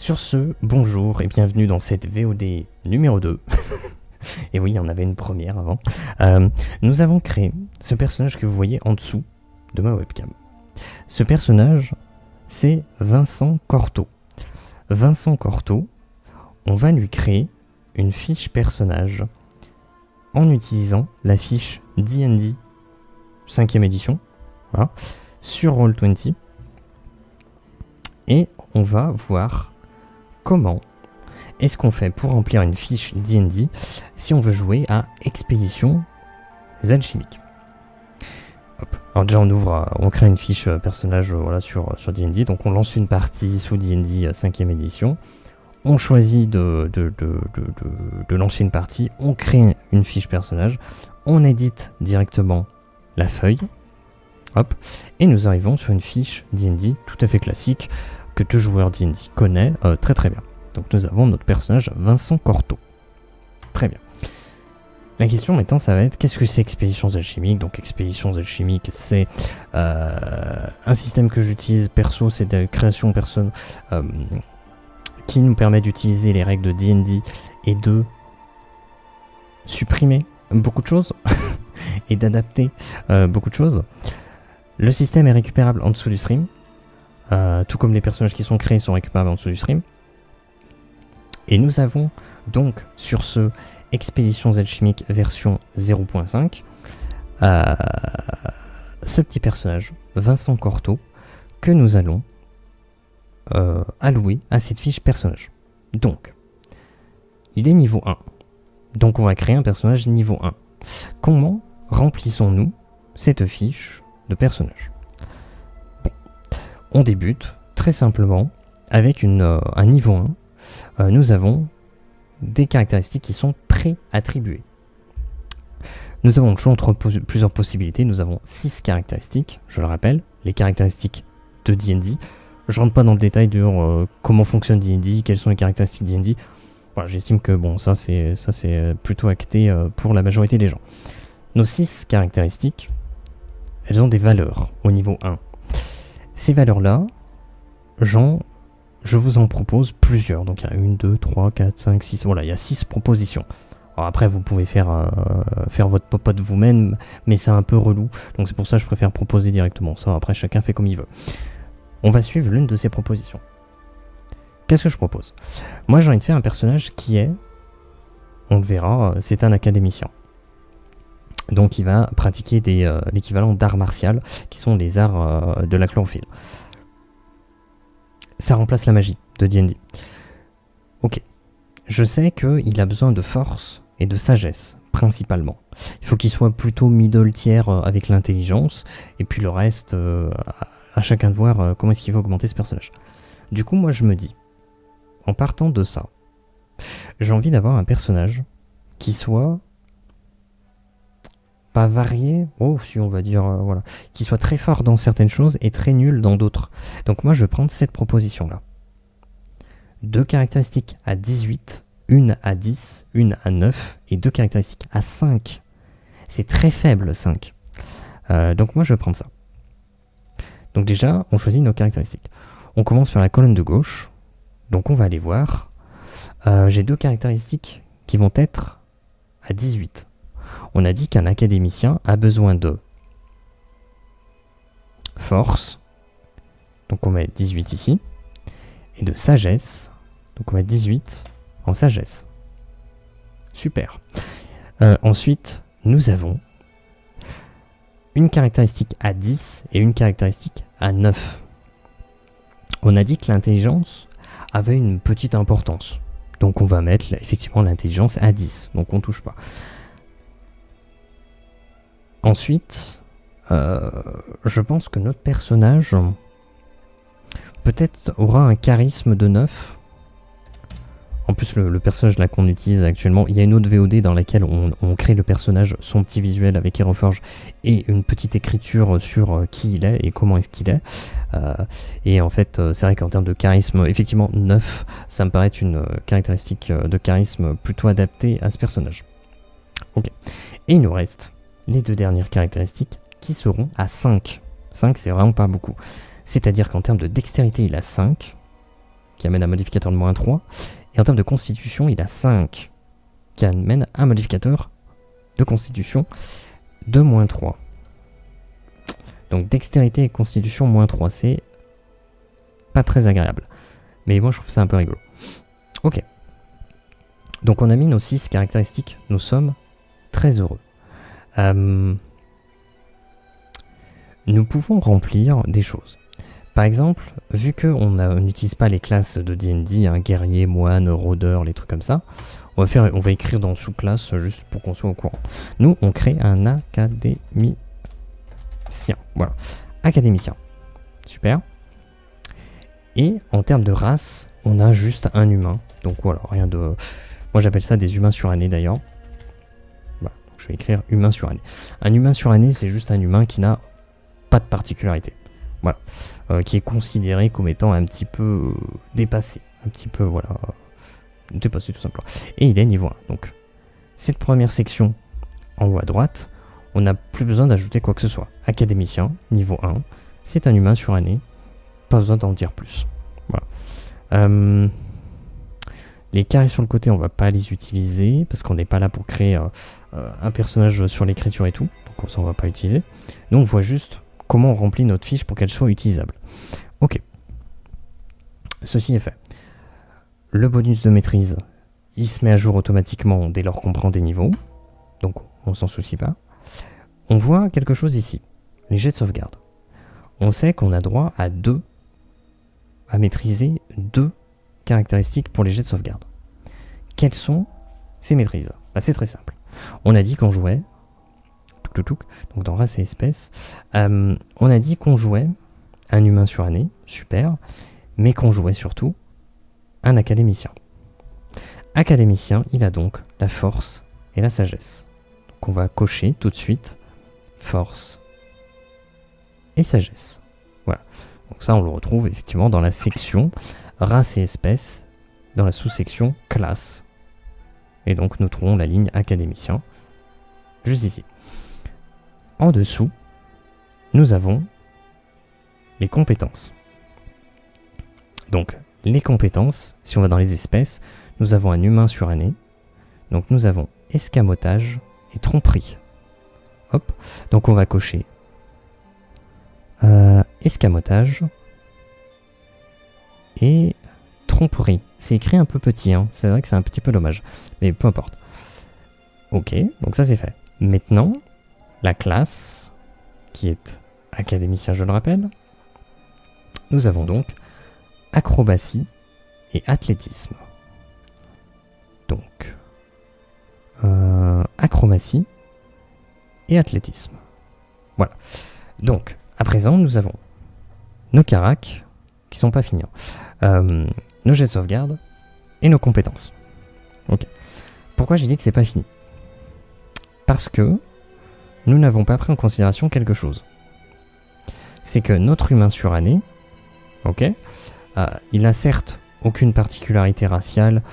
Sur ce, bonjour et bienvenue dans cette VOD numéro 2. Et oui, il y en avait une première avant. Nous avons créé ce personnage que vous voyez en dessous de ma webcam. Ce personnage, c'est Vincent Corto. Vincent Corto, on va lui créer une fiche personnage en utilisant la fiche D&D 5ème édition, voilà, sur Roll20. Et on va voir comment est-ce qu'on fait pour remplir une fiche D&D si on veut jouer à Expéditions Alchimiques. Hop. Alors déjà on crée une fiche personnage voilà, sur D&D, donc on lance une partie sous D&D 5ème édition, on choisit de lancer une partie, on crée une fiche personnage, on édite directement la feuille, hop, et nous arrivons sur une fiche D&D tout à fait classique que tout joueur D&D connaît très très bien. Donc nous avons notre personnage Vincent Corto. Très bien. La question maintenant ça va être qu'est-ce que c'est Expéditions Alchimiques? Donc Expéditions Alchimiques c'est un système que j'utilise perso, c'est de création personne qui nous permet d'utiliser les règles de D&D et de supprimer beaucoup de choses et d'adapter beaucoup de choses. Le système est récupérable en dessous du stream, tout comme les personnages qui sont créés sont récupérables en dessous du stream. Et nous avons donc sur ce Expéditions Alchimiques version 0.5 ce petit personnage, Vincent Corto, que nous allons allouer à cette fiche personnage. Donc, il est niveau 1. Donc on va créer un personnage niveau 1. Comment remplissons-nous cette fiche de personnage? Bon, on débute très simplement avec un niveau 1. Nous avons des caractéristiques qui sont pré-attribuées. Nous avons le choix entre plusieurs possibilités. Nous avons 6 caractéristiques, je le rappelle, les caractéristiques de D&D. Je rentre pas dans le détail de comment fonctionne D&D, quelles sont les caractéristiques D&D. Voilà, j'estime que bon, ça c'est plutôt acté pour la majorité des gens. Nos 6 caractéristiques, elles ont des valeurs au niveau 1. Ces valeurs-là, je vous en propose plusieurs. Donc il y a 1, 2, 3, 4, 5, 6. Voilà, il y a 6 propositions. Alors après, vous pouvez faire votre popote vous-même, mais c'est un peu relou. Donc c'est pour ça que je préfère proposer directement ça. Après, chacun fait comme il veut. On va suivre l'une de ces propositions. Qu'est-ce que je propose? Moi, j'ai envie de faire un personnage qui est, on le verra, c'est un académicien. Donc il va pratiquer l'équivalent d'art martial, qui sont les arts de la chlorophylle. Ça remplace la magie de D&D. Ok. Je sais qu'il a besoin de force et de sagesse, principalement. Il faut qu'il soit plutôt middle tier avec l'intelligence, et puis le reste, à chacun de voir comment est-ce qu'il va augmenter ce personnage. Du coup, moi je me dis, en partant de ça, j'ai envie d'avoir un personnage qui soit pas varié, si on va dire, voilà, qui soit très fort dans certaines choses et très nul dans d'autres. Donc moi je vais prendre cette proposition-là. 2 caractéristiques à 18, une à 10, une à 9 et 2 caractéristiques à 5. C'est très faible 5. Donc moi je vais prendre ça. Donc déjà, on choisit nos caractéristiques. On commence par la colonne de gauche. Donc on va aller voir. J'ai 2 caractéristiques qui vont être à 18. On a dit qu'un académicien a besoin de force, donc on met 18 ici, et de sagesse, donc on met 18 en sagesse. Super. Ensuite, nous avons une caractéristique à 10 et une caractéristique à 9. On a dit que l'intelligence avait une petite importance, donc on va mettre effectivement l'intelligence à 10, donc on ne touche pas. Ensuite, je pense que notre personnage peut-être aura un charisme de 9. En plus, le personnage là qu'on utilise actuellement, il y a une autre VOD dans laquelle on crée le personnage, son petit visuel avec HeroForge et une petite écriture sur qui il est et comment est-ce qu'il est. Et en fait, c'est vrai qu'en termes de charisme, effectivement, 9, ça me paraît être une caractéristique de charisme plutôt adaptée à ce personnage. Ok. Et il nous reste les 2 dernières caractéristiques qui seront à 5. 5, c'est vraiment pas beaucoup. C'est-à-dire qu'en termes de dextérité, il a 5, qui amène un modificateur de -3. Et en termes de constitution, il a 5, qui amène un modificateur de constitution de -3. Donc dextérité et constitution -3, c'est pas très agréable. Mais moi je trouve ça un peu rigolo. Ok. Donc on a mis nos 6 caractéristiques, nous sommes très heureux. Nous pouvons remplir des choses. Par exemple, vu qu'on n'utilise pas les classes de D&D, guerrier, moine, rôdeur, les trucs comme ça, on va écrire dans sous-classe juste pour qu'on soit au courant. Nous, on crée un académicien. Voilà, académicien. Super. Et en termes de race, on a juste un humain. Donc voilà, rien de... Moi j'appelle ça des humains surannés d'ailleurs. Voilà, donc je vais écrire humain suranné. Un humain suranné, c'est juste un humain qui n'a pas de particularité. Voilà. Qui est considéré comme étant un petit peu dépassé. Un petit peu, voilà, dépassé tout simplement. Et il est niveau 1. Donc, cette première section en haut à droite, on n'a plus besoin d'ajouter quoi que ce soit. Académicien, niveau 1. C'est un humain suranné. Pas besoin d'en dire plus. Voilà. Les carrés sur le côté, on va pas les utiliser parce qu'on n'est pas là pour créer un personnage sur l'écriture et tout. Donc ça, on va pas utiliser. Nous, on voit juste comment on remplit notre fiche pour qu'elle soit utilisable. Ok. Ceci est fait. Le bonus de maîtrise, il se met à jour automatiquement dès lors qu'on prend des niveaux. Donc, on s'en soucie pas. On voit quelque chose ici. Les jets de sauvegarde. On sait qu'on a droit à maîtriser 2 caractéristiques pour les jets de sauvegarde. Quelles sont ces maîtrises? C'est très simple. On a dit qu'on jouait, donc dans race et espèce, on a dit qu'on jouait un humain suranné, super, mais qu'on jouait surtout un académicien. Académicien, il a donc la force et la sagesse. Donc on va cocher tout de suite force et sagesse. Voilà. Donc ça, on le retrouve effectivement dans la section race et espèce, dans la sous-section classe. Et donc nous trouvons la ligne académicien juste ici. En dessous, nous avons les compétences. Donc les compétences, si on va dans les espèces, nous avons un humain suranné. Donc nous avons escamotage et tromperie. Hop. Donc on va cocher escamotage et tromperie. C'est écrit un peu petit, hein. C'est vrai que c'est un petit peu dommage, mais peu importe. Ok, donc ça c'est fait. Maintenant, la classe, qui est académicien, je le rappelle, nous avons donc acrobatie et athlétisme. Donc, acrobatie et athlétisme. Voilà. Donc, à présent, nous avons nos caracs, qui sont pas finis, nos jets de sauvegarde et nos compétences. Ok. Pourquoi j'ai dit que c'est pas fini? Parce que nous n'avons pas pris en considération quelque chose. C'est que notre humain suranné, ok, il a certes aucune particularité raciale,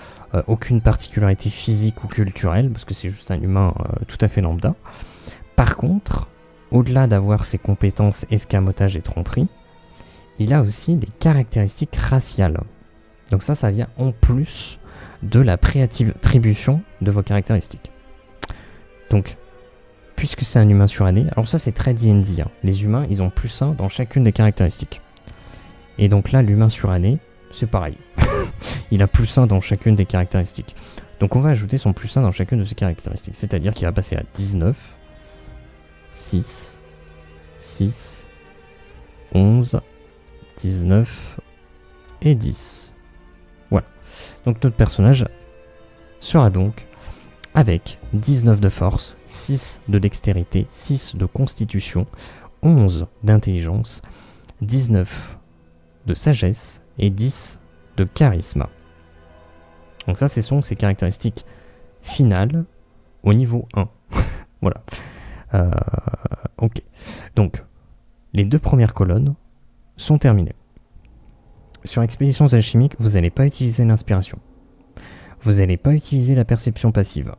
aucune particularité physique ou culturelle, parce que c'est juste un humain tout à fait lambda. Par contre, au-delà d'avoir ses compétences escamotage et tromperie, il a aussi des caractéristiques raciales. Donc ça vient en plus de la préattribution de vos caractéristiques. Donc, puisque c'est un humain suranné, alors ça c'est très D&D, hein. Les humains, ils ont +1 dans chacune des caractéristiques. Et donc là, l'humain suranné, c'est pareil. Il a +1 dans chacune des caractéristiques. Donc on va ajouter son +1 dans chacune de ces caractéristiques. C'est-à-dire qu'il va passer à 19, 6, 6, 11, 19 et 10. Voilà. Donc notre personnage sera donc avec 19 de force, 6 de dextérité, 6 de constitution, 11 d'intelligence, 19 de sagesse et 10 de charisme. Donc ça, ce sont ses caractéristiques finales au niveau 1. Voilà. Ok. Donc, les 2 premières colonnes sont terminées. Sur Expéditions Alchimiques, vous n'allez pas utiliser l'inspiration. Vous n'allez pas utiliser la perception passive.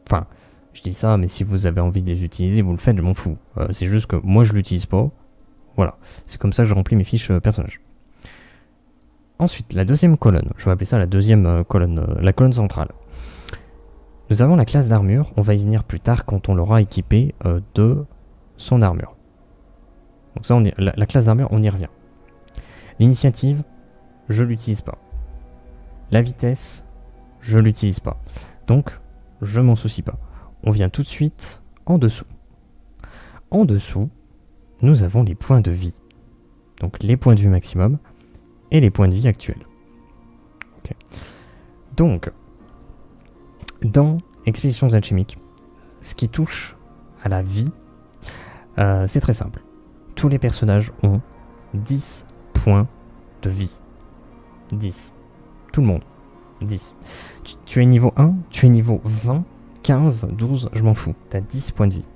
Enfin, je dis ça, mais si vous avez envie de les utiliser, vous le faites, je m'en fous. C'est juste que moi, je l'utilise pas. Voilà. C'est comme ça que je remplis mes fiches personnages. Ensuite, la deuxième colonne, je vais appeler ça la deuxième colonne, la colonne centrale. Nous avons la classe d'armure, on va y venir plus tard quand on l'aura équipé de son armure. Donc ça, la classe d'armure, on y revient. L'initiative, je l'utilise pas. La vitesse, je l'utilise pas. Donc, je m'en soucie pas. On vient tout de suite en dessous. En dessous, nous avons les points de vie. Donc les points de vie maximum et les points de vie actuels. Okay. Donc, dans Expéditions alchimiques, ce qui touche à la vie, c'est très simple. Tous les personnages ont 10 points de vie. 10. Tout le monde. 10. Tu es niveau 1, tu es niveau 20, 15, 12, je m'en fous. Tu as 10 points de vie.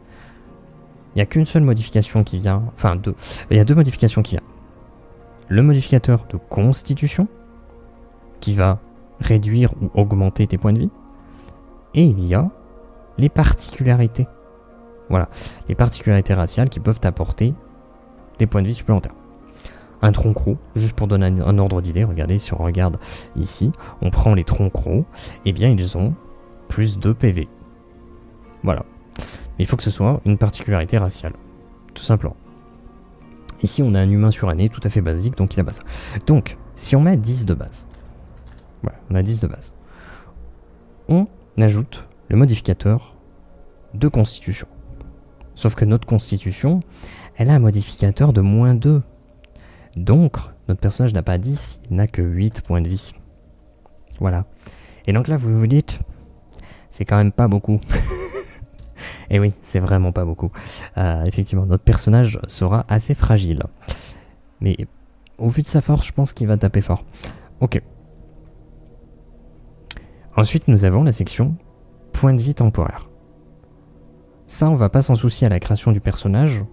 Il n'y a qu'une seule modification qui vient. Enfin, deux. Il y a deux modifications qui viennent. Le modificateur de constitution, qui va réduire ou augmenter tes points de vie. Et il y a les particularités. Voilà. Les particularités raciales qui peuvent t'apporter des points de vie supplémentaires. Un tronc croc, juste pour donner un ordre d'idée, regardez, si on regarde ici, on prend les troncs crocs, eh bien ils ont plus de PV. Voilà. Mais il faut que ce soit une particularité raciale, tout simplement. Ici on a un humain suranné, tout à fait basique, donc il n'a pas ça. Donc, si on met 10 de base, voilà, on a 10 de base, on ajoute le modificateur de constitution. Sauf que notre constitution, elle a un modificateur de moins 2. Donc, notre personnage n'a pas 10, il n'a que 8 points de vie. Voilà. Et donc là, vous vous dites, c'est quand même pas beaucoup. Et oui, c'est vraiment pas beaucoup. Effectivement, notre personnage sera assez fragile. Mais au vu de sa force, je pense qu'il va taper fort. Ok. Ensuite, nous avons la section points de vie temporaire. Ça, on va pas s'en soucier à la création du personnage.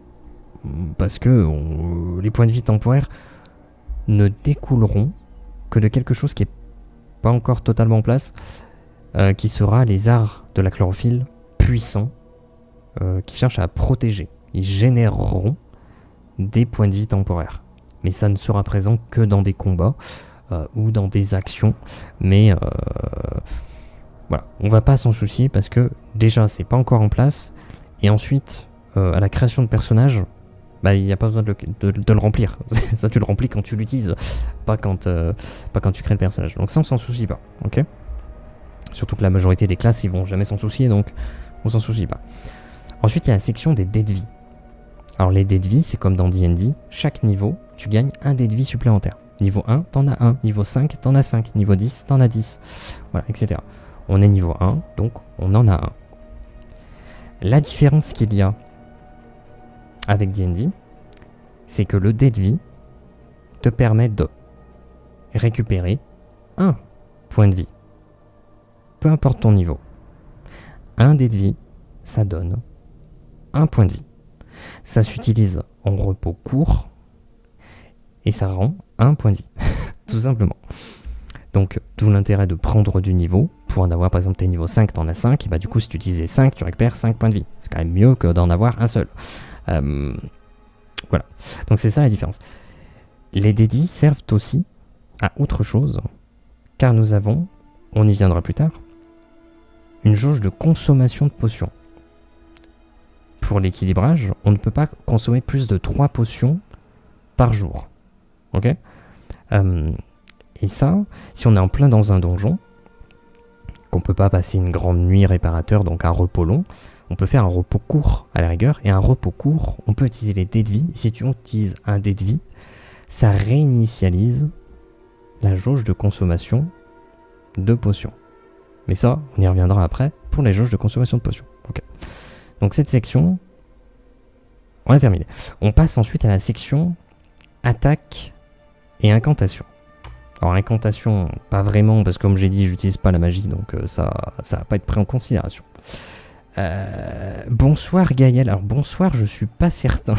Parce que les points de vie temporaires ne découleront que de quelque chose qui n'est pas encore totalement en place, qui sera les arts de la chlorophylle puissants, qui cherchent à protéger. Ils généreront des points de vie temporaires. Mais ça ne sera présent que dans des combats ou dans des actions. Mais voilà, on va pas s'en soucier parce que déjà c'est pas encore en place. Et ensuite, à la création de personnages, bah, il n'y a pas besoin de le remplir. Ça, tu le remplis quand tu l'utilises, pas quand tu crées le personnage. Donc ça, on s'en soucie pas, ok ? Surtout que la majorité des classes, ils vont jamais s'en soucier, donc on s'en soucie pas. Ensuite, il y a la section des dés de vie. Alors les dés de vie, c'est comme dans D&D, chaque niveau, tu gagnes un dé de vie supplémentaire. Niveau 1, t'en as 1. Niveau 5, t'en as 5. Niveau 10, t'en as 10. Voilà, etc. On est niveau 1, donc on en a 1. La différence qu'il y a avec D&D, c'est que le dé de vie te permet de récupérer un point de vie. Peu importe ton niveau. Un dé de vie, ça donne un point de vie. Ça s'utilise en repos court et ça rend un point de vie. Tout simplement. Donc, d'où l'intérêt de prendre du niveau. Pour en avoir, par exemple, t'es niveau 5, t'en as 5. Et bah, du coup, si tu utilisais 5, tu récupères 5 points de vie. C'est quand même mieux que d'en avoir un seul. Voilà. Donc, c'est ça la différence. Les dés de vie servent aussi à autre chose. Car nous avons, on y viendra plus tard, une jauge de consommation de potions. Pour l'équilibrage, on ne peut pas consommer plus de 3 potions par jour. Ok ? Et ça, si on est en plein dans un donjon, qu'on peut pas passer une grande nuit réparateur, donc un repos long, on peut faire un repos court à la rigueur, et un repos court, on peut utiliser les dés de vie. Si tu utilises un dé de vie, ça réinitialise la jauge de consommation de potions. Mais ça, on y reviendra après pour les jauges de consommation de potions. Okay. Donc cette section, on a terminé. On passe ensuite à la section attaque et incantation. Alors incantation, pas vraiment, parce que comme j'ai dit, j'utilise pas la magie, donc ça va pas être pris en considération. Bonsoir Gaël. Alors bonsoir, je suis pas certain.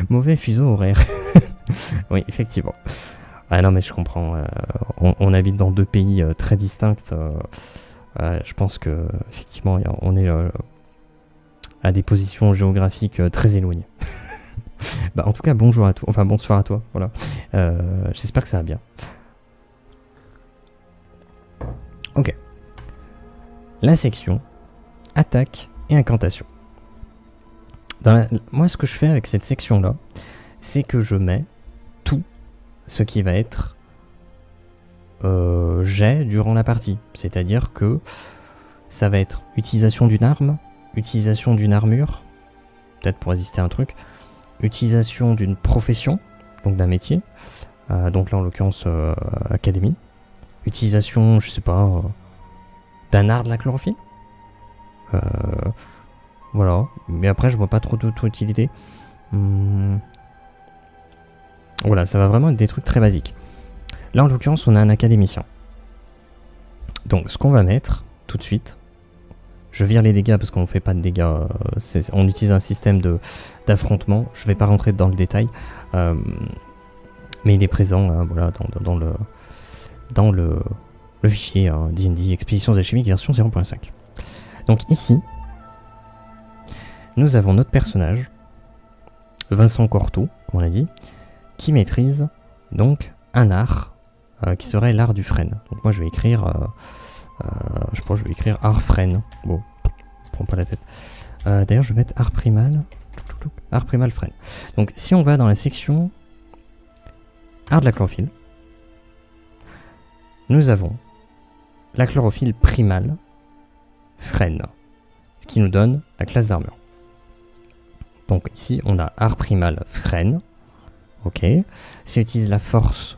Mauvais fuseau horaire. Oui, effectivement. Ah non, mais je comprends. On habite dans deux pays très distincts. Je pense que effectivement, on est à des positions géographiques très éloignées. Bah, en tout cas, bonjour à toi. Enfin, bonsoir à toi. Voilà. J'espère que ça va bien. Ok. La section attaque et incantation. Moi, ce que je fais avec cette section-là, c'est que je mets tout ce qui va être jet durant la partie. C'est-à-dire que ça va être utilisation d'une arme, utilisation d'une armure, peut-être pour résister à un truc, utilisation d'une profession, donc d'un métier, donc là en l'occurrence académie, utilisation, je sais pas, d'un art de la chlorophylle, voilà, mais après je vois pas trop d'autres utilités. Voilà, ça va vraiment être des trucs très basiques. Là en l'occurrence on a un académicien. Donc ce qu'on va mettre tout de suite, je vire les dégâts parce qu'on ne fait pas de dégâts, on utilise un système d'affrontement, je vais pas rentrer dans le détail, mais il est présent voilà, dans le fichier D&D Expéditions Alchimiques version 0.5. Donc ici, nous avons notre personnage, Vincent Cortot, comme on l'a dit, qui maîtrise donc un art qui serait l'art du frêne. Donc moi je vais écrire, je pense que je vais écrire art frêne. Bon, prends pas la tête. D'ailleurs je vais mettre art primal, art primal frêne. Donc si on va dans la section art de la chlorophylle, nous avons la chlorophylle primale frêne, ce qui nous donne la classe d'armure. Donc ici on a art primal frêne. Ok, si on utilise la force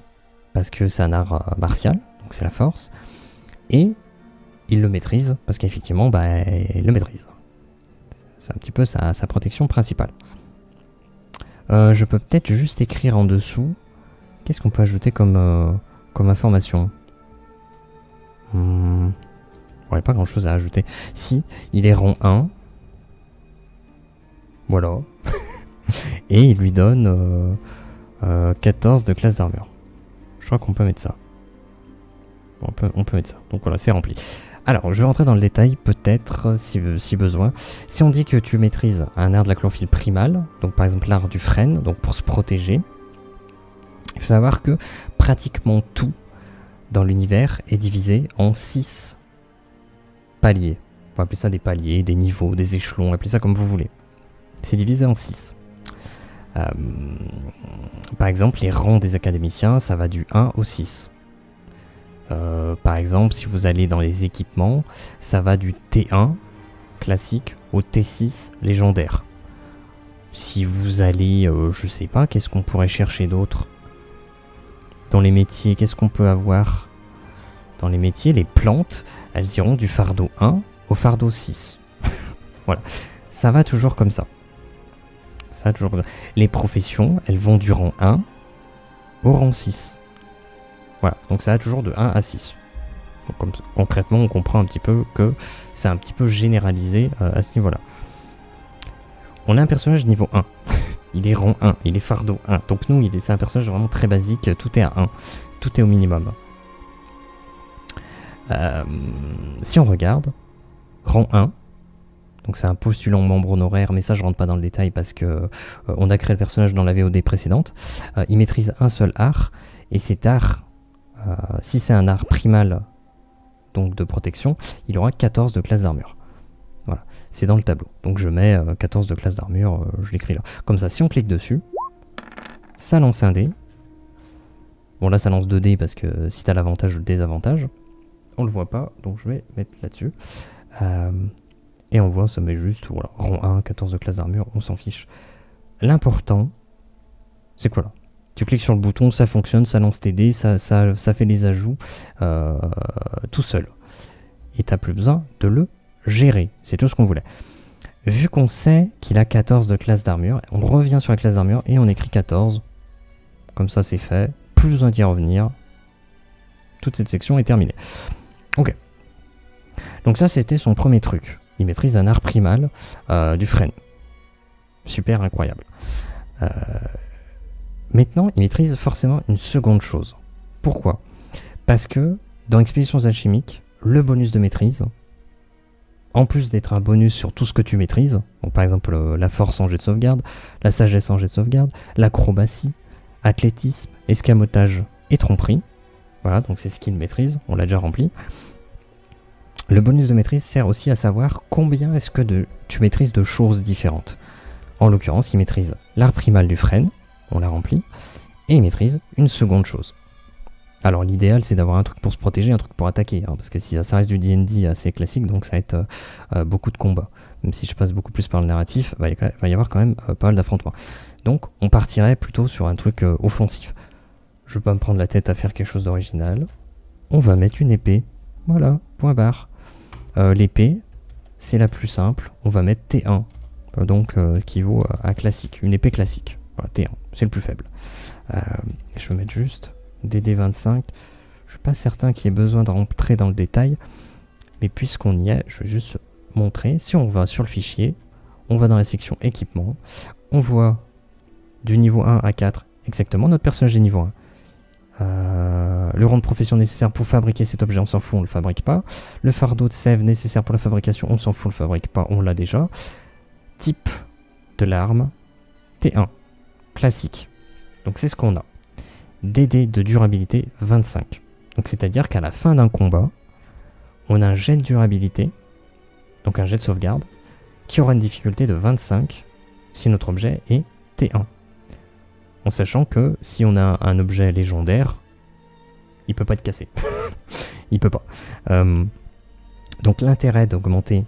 parce que c'est un art martial, donc c'est la force, et il le maîtrise parce qu'effectivement il le maîtrise. C'est un petit peu sa protection principale. Je peux peut-être juste écrire en dessous. Qu'est-ce qu'on peut ajouter comme information? Ouais, pas grand chose à ajouter. Si, il est rang 1. Voilà. Et il lui donne 14 de classe d'armure. Je crois qu'on peut mettre ça. On peut mettre ça. Donc voilà, c'est rempli. Alors, je vais rentrer dans le détail, peut-être, si besoin. Si on dit que tu maîtrises un art de la chlorophylle primale, donc par exemple l'art du frêne, donc pour se protéger, il faut savoir que pratiquement tout dans l'univers est divisé en 6 paliers. On va appeler ça des paliers, des niveaux, des échelons, appelez ça comme vous voulez. C'est divisé en 6. Par exemple, les rangs des académiciens, ça va du 1 au 6. Par exemple, si vous allez dans les équipements, ça va du T1 classique au T6 légendaire. Si vous allez, je sais pas, qu'est-ce qu'on pourrait chercher d'autre? Dans les métiers, qu'est-ce qu'on peut avoir? Dans les métiers, les plantes, elles iront du fardeau 1 au fardeau 6. Voilà, ça va toujours comme ça. Ça va toujours comme ça. Les professions, elles vont du rang 1 au rang 6. Voilà, donc ça va toujours de 1 à 6. Donc, concrètement, on comprend un petit peu que c'est un petit peu généralisé à ce niveau-là. On a un personnage niveau 1. Il est rang 1, il est fardeau 1. Donc nous, c'est un personnage vraiment très basique, tout est à 1. Tout est au minimum. Si on regarde, rang 1, donc c'est un postulant membre honoraire, mais ça je rentre pas dans le détail parce que on a créé le personnage dans la VOD précédente. Il maîtrise un seul art, et cet art, si c'est un art primal, donc de protection, il aura 14 de classe d'armure. Voilà, c'est dans le tableau. Donc je mets 14 de classe d'armure, je l'écris là. Comme ça, si on clique dessus, ça lance un dé. Bon là ça lance 2 dés parce que si t'as l'avantage ou le désavantage, on le voit pas, donc je vais mettre là-dessus. Et on voit, ça met juste, voilà, rang 1, 14 de classe d'armure, on s'en fiche. L'important, c'est quoi là? Tu cliques sur le bouton, ça fonctionne, ça lance tes dés, ça fait les ajouts tout seul. Et t'as plus besoin de le gérer, c'est tout ce qu'on voulait. Vu qu'on sait qu'il a 14 de classe d'armure, on revient sur la classe d'armure et on écrit 14. Comme ça c'est fait, plus besoin d'y revenir. Toute cette section est terminée. Ok. Donc ça c'était son premier truc. Il maîtrise un art primal du frêne. Super incroyable. Maintenant, il maîtrise forcément une seconde chose. Pourquoi? Parce que dans Expéditions Alchimiques, le bonus de maîtrise, en plus d'être un bonus sur tout ce que tu maîtrises, donc par exemple la force en jet de sauvegarde, la sagesse en jet de sauvegarde, l'acrobatie, athlétisme, escamotage et tromperie, voilà, donc c'est ce qu'il maîtrise, on l'a déjà rempli. Le bonus de maîtrise sert aussi à savoir combien est-ce que tu maîtrises de choses différentes. En l'occurrence, il maîtrise l'art primal du frêne, on l'a rempli, et il maîtrise une seconde chose. Alors l'idéal c'est d'avoir un truc pour se protéger, un truc pour attaquer, hein, parce que si ça reste du D&D assez classique, donc ça va être beaucoup de combats. Même si je passe beaucoup plus par le narratif, il va y avoir quand même pas mal d'affrontements. Donc on partirait plutôt sur un truc offensif. Je ne vais pas me prendre la tête à faire quelque chose d'original. On va mettre une épée, voilà, point barre. L'épée, c'est la plus simple, on va mettre T1, donc qui vaut à classique, une épée classique. Voilà, T1, c'est le plus faible. Je vais mettre juste DD25, je suis pas certain qu'il y ait besoin de rentrer dans le détail, mais puisqu'on y est, je vais juste montrer. Si on va sur le fichier, on va dans la section équipement, on voit du niveau 1 à 4 exactement, notre personnage est niveau 1. Le rang de profession nécessaire pour fabriquer cet objet, on s'en fout, on le fabrique pas. Le fardeau de sève nécessaire pour la fabrication, on s'en fout, on le fabrique pas, on l'a déjà. Type de l'arme, T1, classique. Donc c'est ce qu'on a. DD de durabilité 25. Donc c'est-à-dire qu'à la fin d'un combat, on a un jet de durabilité, donc un jet de sauvegarde, qui aura une difficulté de 25 si notre objet est T1. En sachant que si on a un objet légendaire, il peut pas être cassé. Il peut pas. Donc l'intérêt d'augmenter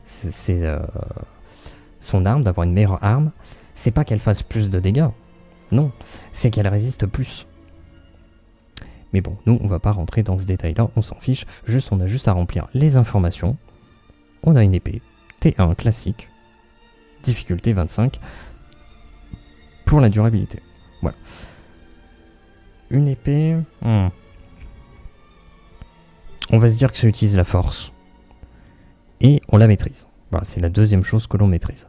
son arme, d'avoir une meilleure arme, c'est pas qu'elle fasse plus de dégâts. Non, c'est qu'elle résiste plus. Mais bon, nous, on va pas rentrer dans ce détail-là, on s'en fiche. On a juste à remplir les informations. On a une épée, T1 classique, difficulté 25, pour la durabilité. Voilà. Une épée... On va se dire que ça utilise la force. Et on la maîtrise. Voilà, c'est la deuxième chose que l'on maîtrise.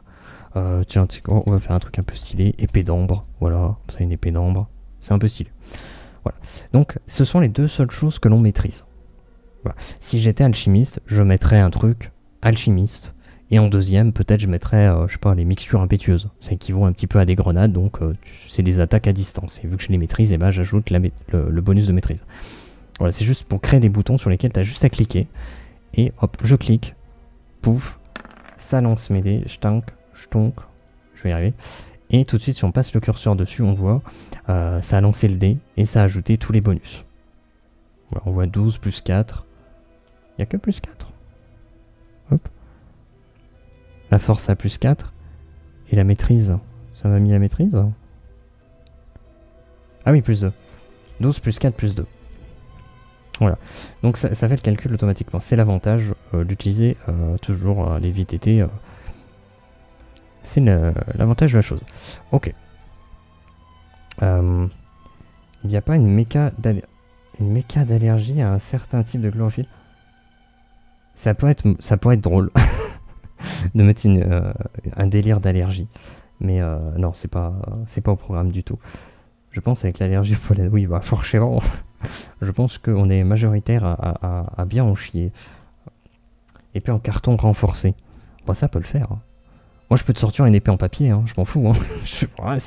Tiens, on va faire un truc un peu stylé. Épée d'ambre. Voilà, c'est une épée d'ambre. C'est un peu stylé. Voilà. Donc, ce sont les deux seules choses que l'on maîtrise. Voilà. Si j'étais alchimiste, je mettrais un truc alchimiste. Et en deuxième, peut-être je mettrais, je sais pas, les mixtures impétueuses. Ça équivaut un petit peu à des grenades, donc c'est des attaques à distance. Et vu que je les maîtrise, eh ben, j'ajoute le bonus de maîtrise. Voilà, c'est juste pour créer des boutons sur lesquels tu as juste à cliquer. Et hop, je clique. Pouf. Ça lance mes dés. Chtonk. Je vais y arriver. Et tout de suite, si on passe le curseur dessus, on voit, ça a lancé le dé et ça a ajouté tous les bonus. Voilà, on voit 12 plus 4. Il n'y a que plus 4. Hop. La force à plus 4. Et la maîtrise. Ça m'a mis la maîtrise. Ah oui, plus 2. 12 plus 4 plus 2. Voilà. Donc ça fait le calcul automatiquement. C'est l'avantage d'utiliser toujours les VTT. C'est l'avantage de la chose. Ok. Il n'y a pas une méca d'allergie à un certain type de chlorophylle. Ça pourrait être drôle de mettre un délire d'allergie. Mais non, c'est pas au programme du tout. Je pense avec l'allergie au pollen, oui, bah forcément, je pense qu'on est majoritaire à bien en chier. Et puis en carton renforcé. Bah ça peut le faire. Hein. Moi je peux te sortir une épée en papier, hein, je m'en fous. Hein.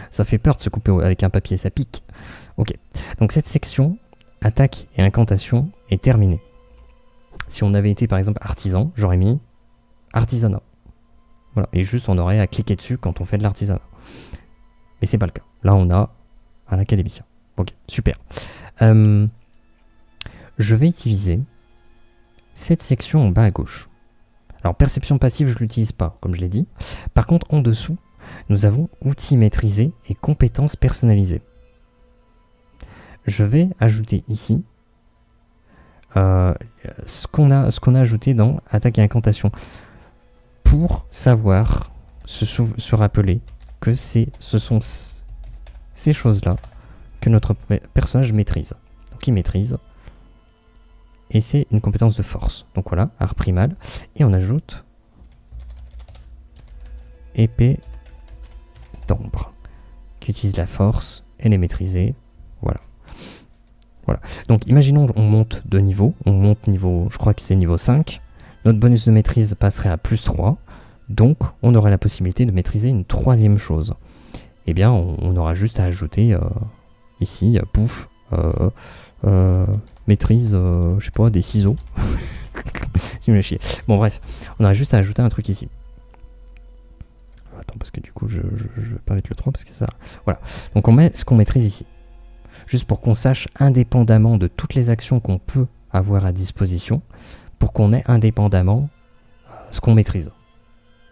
Ça fait peur de se couper avec un papier, ça pique. Ok, donc cette section, attaque et incantation, est terminée. Si on avait été par exemple artisan, j'aurais mis artisanat. Voilà, et juste on aurait à cliquer dessus quand on fait de l'artisanat. Mais c'est pas le cas. Là on a un académicien. Ok, super. Je vais utiliser cette section en bas à gauche. Alors perception passive, je ne l'utilise pas, comme je l'ai dit. Par contre, en dessous, nous avons outils maîtrisés et compétences personnalisées. Je vais ajouter ici ce qu'on a ajouté dans attaque et incantation pour savoir se rappeler que ce sont ces choses-là que notre personnage maîtrise. Donc il maîtrise. Et c'est une compétence de force. Donc voilà, art primal. Et on ajoute épée d'ambre, qui utilise la force, elle est maîtrisée. Voilà. Voilà. Donc imaginons on monte de niveau. On monte niveau, je crois que c'est niveau 5. Notre bonus de maîtrise passerait à plus 3. Donc on aurait la possibilité de maîtriser une troisième chose. Eh bien, on aura juste à ajouter ici, pouf, maîtrise, je sais pas, des ciseaux. C'est nul à chier. Bon bref, on a juste à ajouter un truc ici. Attends, parce que du coup, je vais pas mettre le 3 parce que ça... Voilà. Donc on met ce qu'on maîtrise ici. Juste pour qu'on sache, indépendamment de toutes les actions qu'on peut avoir à disposition, pour qu'on ait indépendamment ce qu'on maîtrise.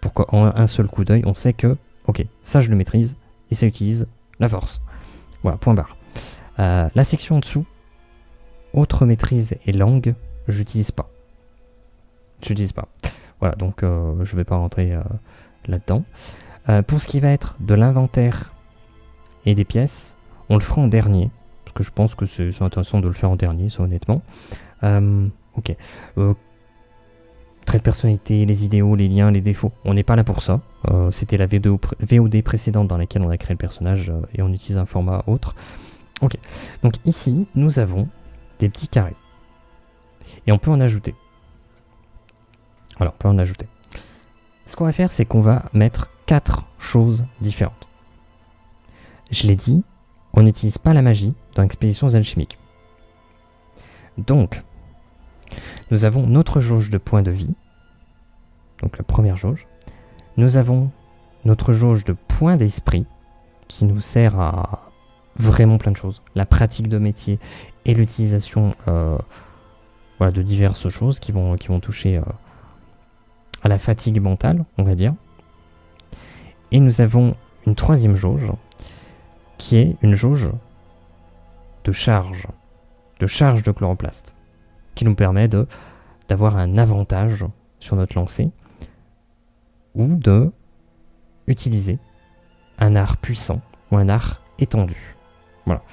Pour qu'en un seul coup d'œil, on sait que, ok, ça je le maîtrise, et ça utilise la force. Voilà, point barre. La section en dessous, autre maîtrise et langue, j'utilise pas. J'utilise pas. Voilà, donc je vais pas rentrer là-dedans. Pour ce qui va être de l'inventaire et des pièces, on le fera en dernier, parce que je pense que c'est intéressant de le faire en dernier, ça honnêtement. Ok. Trait de personnalité, les idéaux, les liens, les défauts. On n'est pas là pour ça. C'était la VOD précédente dans laquelle on a créé le personnage et on utilise un format autre. Ok. Donc ici, nous avons des petits carrés. Et on peut en ajouter. Voilà, on peut en ajouter. Ce qu'on va faire, c'est qu'on va mettre 4 choses différentes. Je l'ai dit, on n'utilise pas la magie dans Expéditions Alchimiques. Donc, nous avons notre jauge de points de vie, donc la première jauge. Nous avons notre jauge de points d'esprit, qui nous sert à vraiment plein de choses. La pratique de métier et l'utilisation voilà, de diverses choses qui vont toucher à la fatigue mentale, on va dire. Et nous avons une troisième jauge, qui est une jauge de charge de chloroplaste, qui nous permet d'avoir un avantage sur notre lancer ou de utiliser un art puissant ou un art étendu. Voilà.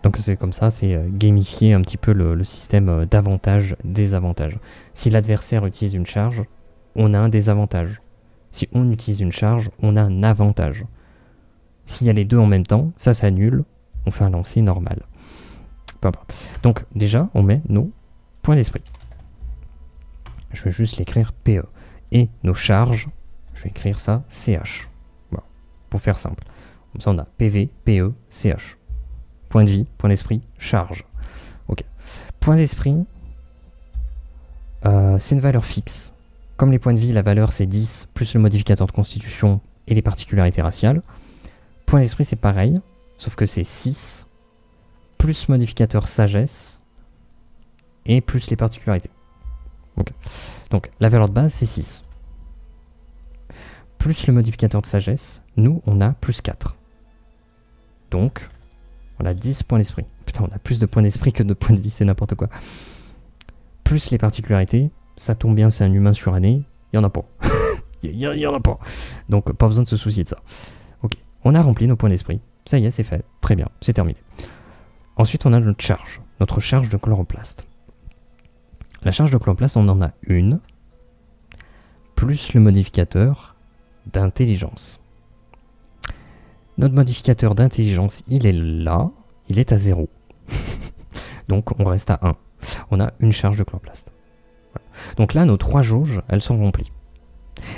Donc c'est comme ça, c'est gamifier un petit peu le système d'avantage-désavantage. Si l'adversaire utilise une charge, on a un désavantage. Si on utilise une charge, on a un avantage. S'il y a les deux en même temps, ça s'annule, on fait un lancer normal. Peu importe. Donc déjà, on met nos points d'esprit. Je vais juste l'écrire PE. Et nos charges, je vais écrire ça CH. Voilà, pour faire simple. Comme ça, on a PV, PE, CH. Point de vie, point d'esprit, charge. Ok. Point d'esprit, c'est une valeur fixe. Comme les points de vie, la valeur c'est 10 plus le modificateur de constitution et les particularités raciales. Point d'esprit, c'est pareil, sauf que c'est 6 plus modificateur sagesse et plus les particularités. Okay. Donc la valeur de base, c'est 6. Plus le modificateur de sagesse, nous, on a plus 4. Donc, on a 10 points d'esprit. Putain, on a plus de points d'esprit que de points de vie, c'est n'importe quoi. Plus les particularités, ça tombe bien, c'est un humain suranné, il n'y en a pas. Il y en a pas. Donc, pas besoin de se soucier de ça. Ok, on a rempli nos points d'esprit. Ça y est, c'est fait. Très bien, c'est terminé. Ensuite, on a notre charge de chloroplaste. La charge de chloroplaste, on en a une, plus le modificateur d'intelligence. Notre modificateur d'intelligence, il est là, il est à 0. Donc, on reste à 1. On a une charge de chloroplaste. Voilà. Donc là, nos 3 jauges, elles sont remplies.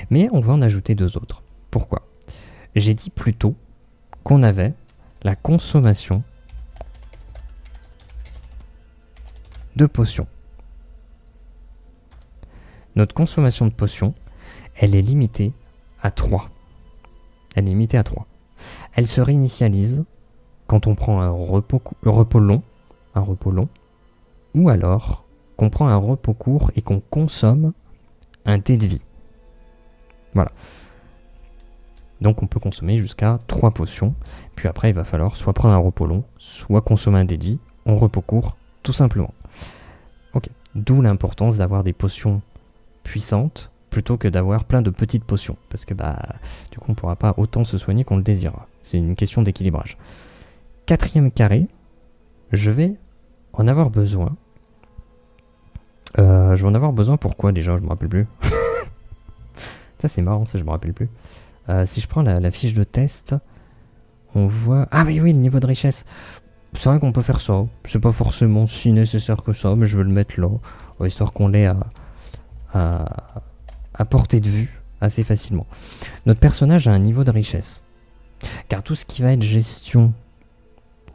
Mais on va en ajouter 2 autres. Pourquoi ? J'ai dit plus tôt qu'on avait la consommation de potions. Notre consommation de potions, elle est limitée à 3. Elle est limitée à 3. Elle se réinitialise quand on prend un repos long, ou alors qu'on prend un repos court et qu'on consomme un dé de vie. Voilà. Donc on peut consommer jusqu'à 3 potions, puis après il va falloir soit prendre un repos long, soit consommer un dé de vie en repos court, tout simplement. Ok. D'où l'importance d'avoir des potions puissantes plutôt que d'avoir plein de petites potions, parce que du coup on ne pourra pas autant se soigner qu'on le désirera. C'est une question d'équilibrage. 4e carré, je vais en avoir besoin. Je vais en avoir besoin pourquoi déjà, je me rappelle plus. Ça c'est marrant, ça je me rappelle plus. Si je prends la fiche de test, on voit... Ah oui, le niveau de richesse. C'est vrai qu'on peut faire ça. C'est pas forcément si nécessaire que ça, mais je vais le mettre là, histoire qu'on l'ait à portée de vue assez facilement. Notre personnage a un niveau de richesse. Car tout ce qui va être gestion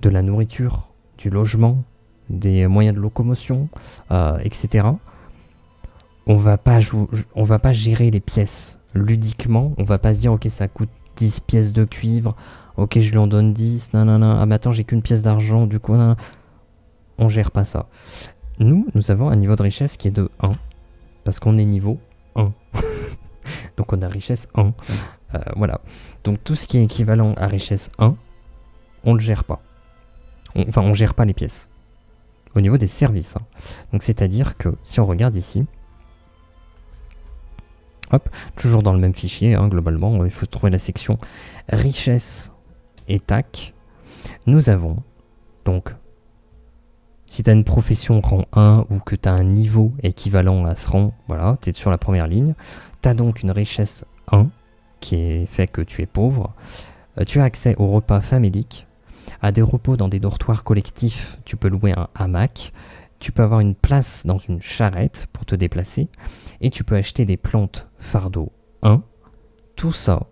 de la nourriture, du logement, des moyens de locomotion, etc., on va pas gérer les pièces ludiquement. On va pas se dire, ok, ça coûte 10 pièces de cuivre. Ok, je lui en donne 10. Nanana. Ah, mais attends, j'ai qu'une pièce d'argent. Du coup, nanana. On gère pas ça. Nous avons un niveau de richesse qui est de 1. Parce qu'on est niveau 1. Donc, on a richesse 1. Voilà. Donc, tout ce qui est équivalent à richesse 1, on le gère pas. On gère pas les pièces. Au niveau des services. Hein. Donc, c'est-à-dire que si on regarde ici, hop, toujours dans le même fichier, hein, globalement, il faut trouver la section richesse et tac. Nous avons donc, si tu as une profession rang 1 ou que tu as un niveau équivalent à ce rang, voilà, tu es sur la première ligne, tu as donc une richesse 1 qui est fait que tu es pauvre. Tu as accès au repas famélique, à des repos dans des dortoirs collectifs, tu peux louer un hamac, tu peux avoir une place dans une charrette pour te déplacer, et tu peux acheter des plantes fardeau 1, tout ça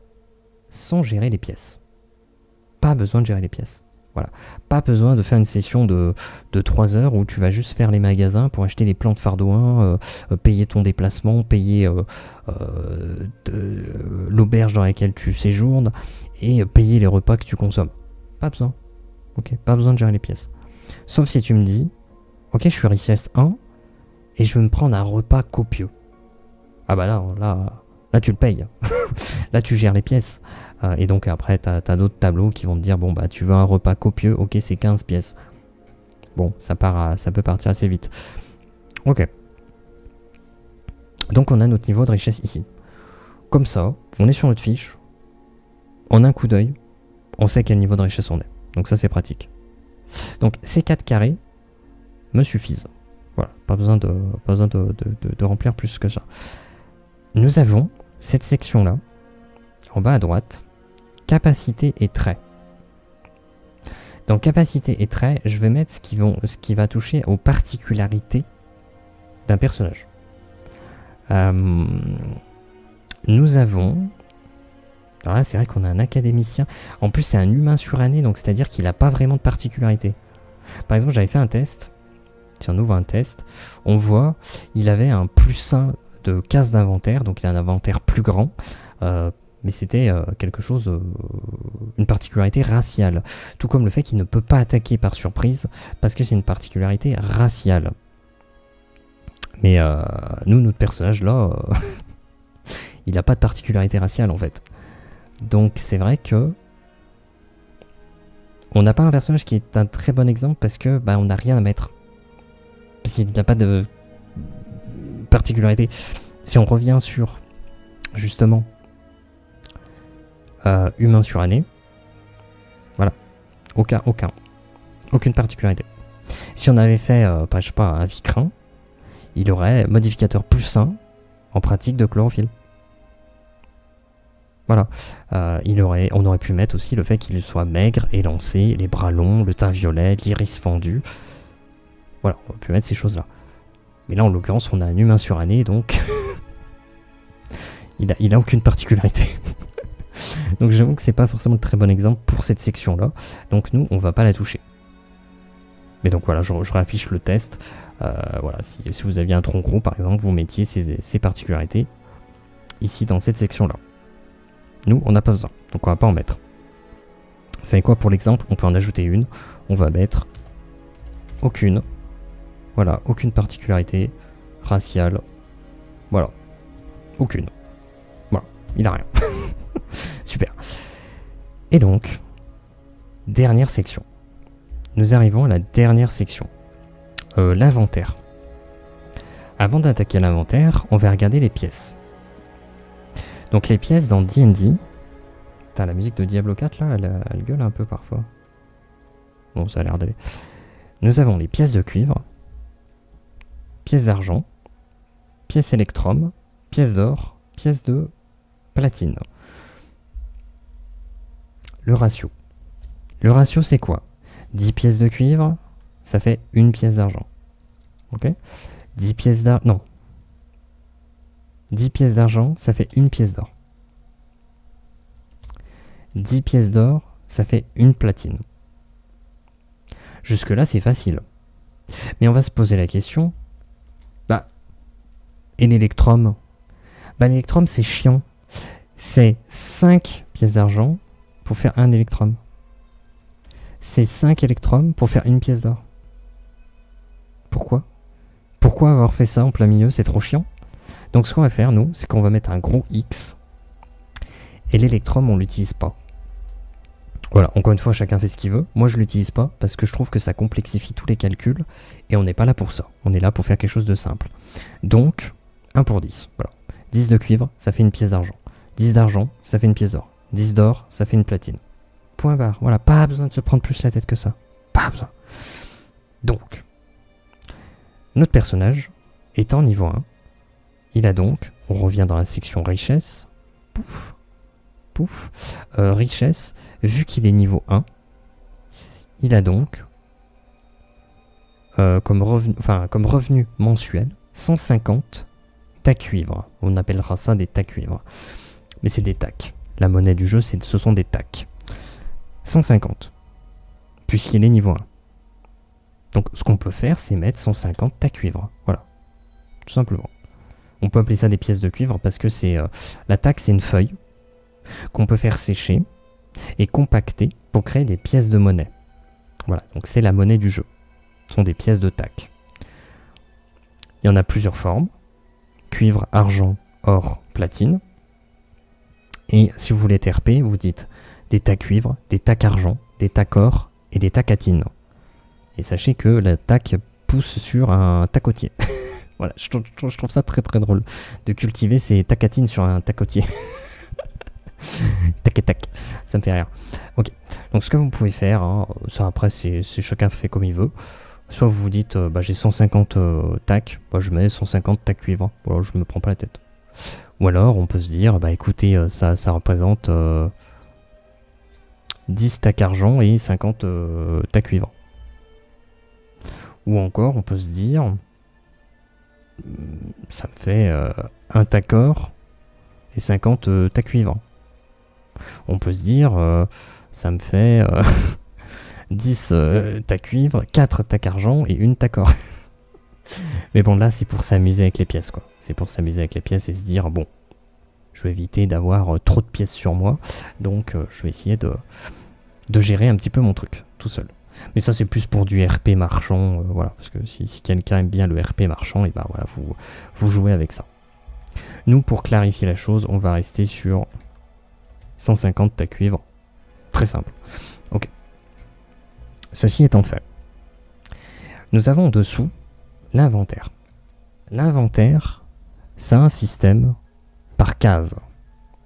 sans gérer les pièces. Pas besoin de gérer les pièces. Voilà. Pas besoin de faire une session de 3 heures où tu vas juste faire les magasins pour acheter les plantes fardeau 1, payer ton déplacement, payer l'auberge dans laquelle tu séjournes et payer les repas que tu consommes. Pas besoin. Ok, pas besoin de gérer les pièces. Sauf si tu me dis, ok, je suis richesse 1 et je veux me prendre un repas copieux. Ah bah là tu le payes. Là tu gères les pièces. Et donc après t'as d'autres tableaux qui vont te dire, bon bah tu veux un repas copieux, ok c'est 15 pièces. Bon, ça peut partir assez vite. Ok. Donc on a notre niveau de richesse ici. Comme ça, on est sur notre fiche. En un coup d'œil, on sait quel niveau de richesse on est. Donc ça c'est pratique. Donc ces 4 carrés me suffisent. Voilà, pas besoin de remplir plus que ça. Nous avons cette section-là, en bas à droite, capacité et traits. Dans capacité et traits, je vais mettre ce qui va toucher aux particularités d'un personnage. Nous avons... Alors là, c'est vrai qu'on a un académicien. En plus, c'est un humain suranné, donc c'est-à-dire qu'il n'a pas vraiment de particularité. Par exemple, j'avais fait un test. Si on ouvre un test, on voit il avait un +1 de cases d'inventaire, donc il a un inventaire plus grand, mais c'était quelque chose, une particularité raciale. Tout comme le fait qu'il ne peut pas attaquer par surprise, parce que c'est une particularité raciale. Mais notre personnage là, il n'a pas de particularité raciale en fait. Donc c'est vrai que on n'a pas un personnage qui est un très bon exemple parce que on n'a rien à mettre. Parce qu'il n'a pas de particularité. Si on revient sur justement humain suranné, voilà, aucune particularité. Si on avait fait, je sais pas, un vicrin, il aurait modificateur +1 en pratique de chlorophylle. Voilà, on aurait pu mettre aussi le fait qu'il soit maigre, élancé, les bras longs, le teint violet, l'iris fendu. Voilà, on aurait pu mettre ces choses-là. Mais là, en l'occurrence, on a un humain suranné, donc il a aucune particularité. Donc j'avoue que c'est pas forcément le très bon exemple pour cette section-là. Donc nous, on va pas la toucher. Mais donc voilà, je réaffiche le test. Voilà, si vous aviez un tronc gros, par exemple, vous mettiez ces particularités ici dans cette section-là. Nous, on n'a pas besoin, donc on va pas en mettre. Vous savez quoi, pour l'exemple, on peut en ajouter une. On va mettre aucune. Voilà, aucune particularité raciale. Voilà, aucune. Voilà, il a rien. Super. Et donc, dernière section. Nous arrivons à la dernière section. L'inventaire. Avant d'attaquer l'inventaire, on va regarder les pièces. Donc les pièces dans D&D... Putain, la musique de Diablo 4, là, elle gueule un peu parfois. Bon, ça a l'air d'aller. Nous avons les pièces de cuivre, pièces d'argent, pièces électrum, pièces d'or, pièces de platine. Le ratio. Le ratio, c'est quoi? 10 pièces de cuivre, ça fait une pièce d'argent. Ok? 10 pièces d'argent... Non. 10 pièces d'argent, ça fait une pièce d'or. 10 pièces d'or, ça fait une platine. Jusque-là, c'est facile. Mais on va se poser la question, Et l'électrum? Bah l'électrum c'est chiant. C'est 5 pièces d'argent pour faire un électrum. C'est 5 électrums pour faire une pièce d'or. Pourquoi? Pourquoi avoir fait ça en plein milieu? C'est trop chiant. Donc ce qu'on va faire, nous, c'est qu'on va mettre un gros X. Et l'électrum, on l'utilise pas. Voilà, encore une fois, chacun fait ce qu'il veut. Moi, je l'utilise pas parce que je trouve que ça complexifie tous les calculs. Et on n'est pas là pour ça. On est là pour faire quelque chose de simple. Donc, 1 pour 10. Voilà. 10 de cuivre, ça fait une pièce d'argent. 10 d'argent, ça fait une pièce d'or. 10 d'or, ça fait une platine. Point barre. Voilà, pas besoin de se prendre plus la tête que ça. Pas besoin. Donc, notre personnage étant niveau 1, il a donc, on revient dans la section richesse, pouf, pouf, richesse, vu qu'il est niveau 1, il a donc, comme revenu mensuel, 150 tacs cuivre. On appellera ça des tacs cuivre. Mais c'est des tacs. La monnaie du jeu, ce sont des tacs. 150, puisqu'il est niveau 1. Donc ce qu'on peut faire, c'est mettre 150 tacs cuivre. Voilà, tout simplement. On peut appeler ça des pièces de cuivre parce que c'est la tac, c'est une feuille qu'on peut faire sécher et compacter pour créer des pièces de monnaie. Voilà, donc c'est la monnaie du jeu. Ce sont des pièces de tac. Il y en a plusieurs formes. Cuivre, argent, or, platine. Et si vous voulez TRP, vous dites des tacs cuivre, des tacs argent, des tacs or et des tacatines. Et sachez que la tac pousse sur un tacotier. Voilà, je trouve ça très très drôle de cultiver ces tacatines sur un tacotier. Tac et tac, ça me fait rire. Ok, donc ce que vous pouvez faire, hein, ça après c'est chacun fait comme il veut. Soit vous vous dites, j'ai 150 tacs, je mets 150 tacs cuivre. Voilà, je me prends pas la tête. Ou alors on peut se dire, écoutez, ça représente 10 tacs argent et 50 tacs cuivre. Ou encore on peut se dire, ça me fait un tac or et 50 tacs cuivre. On peut se dire, ça me fait 10 tacs cuivre, 4 tacs argent et une tac or. Mais bon, là, c'est pour s'amuser avec les pièces, quoi. C'est pour s'amuser avec les pièces et se dire, bon, je vais éviter d'avoir trop de pièces sur moi, donc je vais essayer de gérer un petit peu mon truc, tout seul. Mais ça, c'est plus pour du RP marchand, voilà, parce que si quelqu'un aime bien le RP marchand, et voilà, vous jouez avec ça. Nous, pour clarifier la chose, on va rester sur 150 tacs cuivre. Très simple. Ok. Ceci étant fait, nous avons en dessous l'inventaire. L'inventaire, c'est un système par case.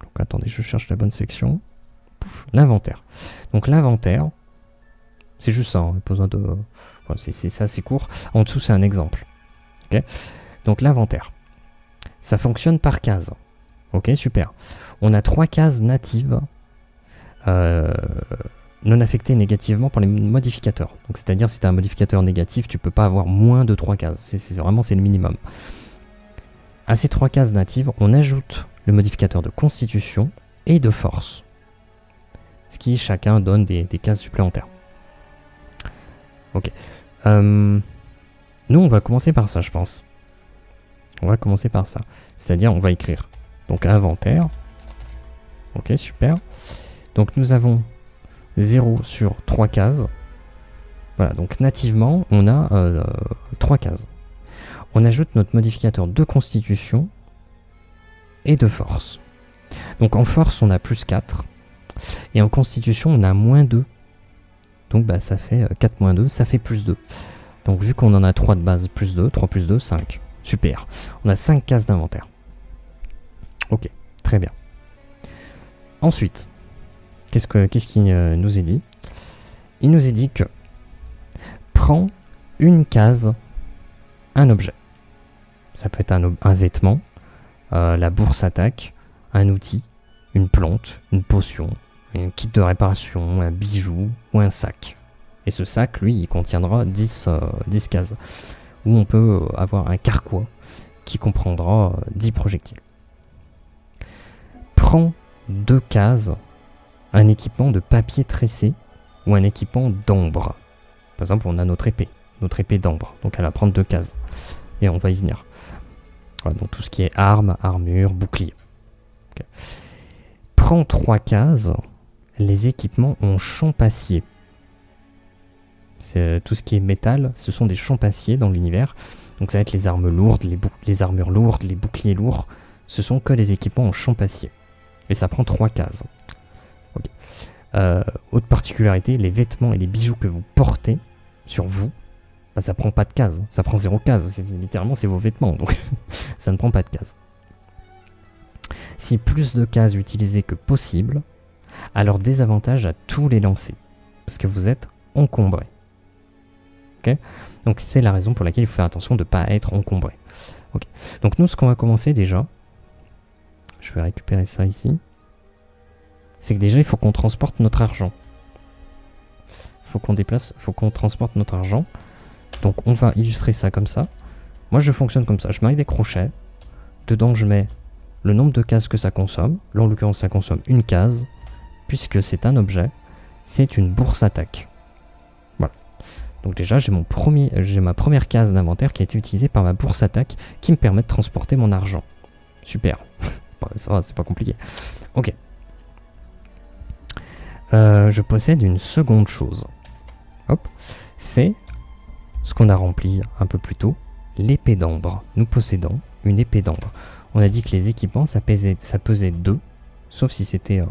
Donc attendez, je cherche la bonne section. Pouf, l'inventaire. Donc l'inventaire, c'est juste ça, pas besoin de... Enfin, c'est assez court. En dessous, c'est un exemple. Okay, donc l'inventaire, ça fonctionne par case. Ok, super. On a 3 cases natives non affectées négativement par les modificateurs. Donc c'est-à-dire si tu as un modificateur négatif, tu peux pas avoir moins de 3 cases. C'est le minimum. À ces 3 cases natives, on ajoute le modificateur de constitution et de force. Ce qui chacun donne des cases supplémentaires. Ok. Nous, on va commencer par ça, je pense. On va commencer par ça. C'est-à-dire, on va écrire donc inventaire. Ok, super. Donc, nous avons 0 sur 3 cases. Voilà, donc nativement, on a 3 cases. On ajoute notre modificateur de constitution et de force. Donc, en force, on a plus 4. Et en constitution, on a moins 2. Donc, ça fait 4 moins 2, ça fait plus 2. Donc, vu qu'on en a 3 de base, plus 2, 3 plus 2, 5. Super. On a 5 cases d'inventaire. Ok, très bien. Ensuite, qu'est-ce qui nous est dit? Il nous est dit que prends une case, un objet. Ça peut être un vêtement, la bourse attaque, un outil, une plante, une potion, un kit de réparation, un bijou ou un sac. Et ce sac, lui, il contiendra 10 cases. Où on peut avoir un carquois qui comprendra 10 projectiles. Prends 2 cases, un équipement de papier tressé ou un équipement d'ambre. Par exemple, on a notre épée d'ambre, donc elle va prendre 2 cases. Et on va y venir. Voilà, donc tout ce qui est armes, armure, bouclier. Okay. Prends 3 cases, les équipements en champ passier. C'est tout ce qui est métal, ce sont des champs passier dans l'univers. Donc ça va être les armes lourdes, les armures lourdes, les boucliers lourds. Ce sont que les équipements en champ passier. Et ça prend 3 cases. Okay. Autre particularité, les vêtements et les bijoux que vous portez sur vous, bah, ça prend pas de cases. Ça prend 0 cases. Littéralement, c'est vos vêtements. Donc ça ne prend pas de cases. Si plus de cases utilisées que possible, alors désavantage à tous les lancers. Parce que vous êtes encombré. Okay, donc c'est la raison pour laquelle il faut faire attention de ne pas être encombré. Okay. Donc nous, ce qu'on va commencer déjà, je vais récupérer ça ici, c'est que déjà il faut qu'on transporte notre argent. Il faut qu'on déplace, il faut qu'on transporte notre argent. Donc on va illustrer ça comme ça. Moi je fonctionne comme ça, je mets des crochets, dedans je mets le nombre de cases que ça consomme. Là en l'occurrence ça consomme une case, puisque c'est un objet, c'est une bourse attaque. Donc déjà, j'ai ma première case d'inventaire qui a été utilisée par ma bourse attaque qui me permet de transporter mon argent. Super. Ça va, c'est pas compliqué. Ok. Je possède une seconde chose. Hop. C'est ce qu'on a rempli un peu plus tôt, l'épée d'ambre. Nous possédons une épée d'ambre. On a dit que les équipements, ça pesait 2, sauf si c'était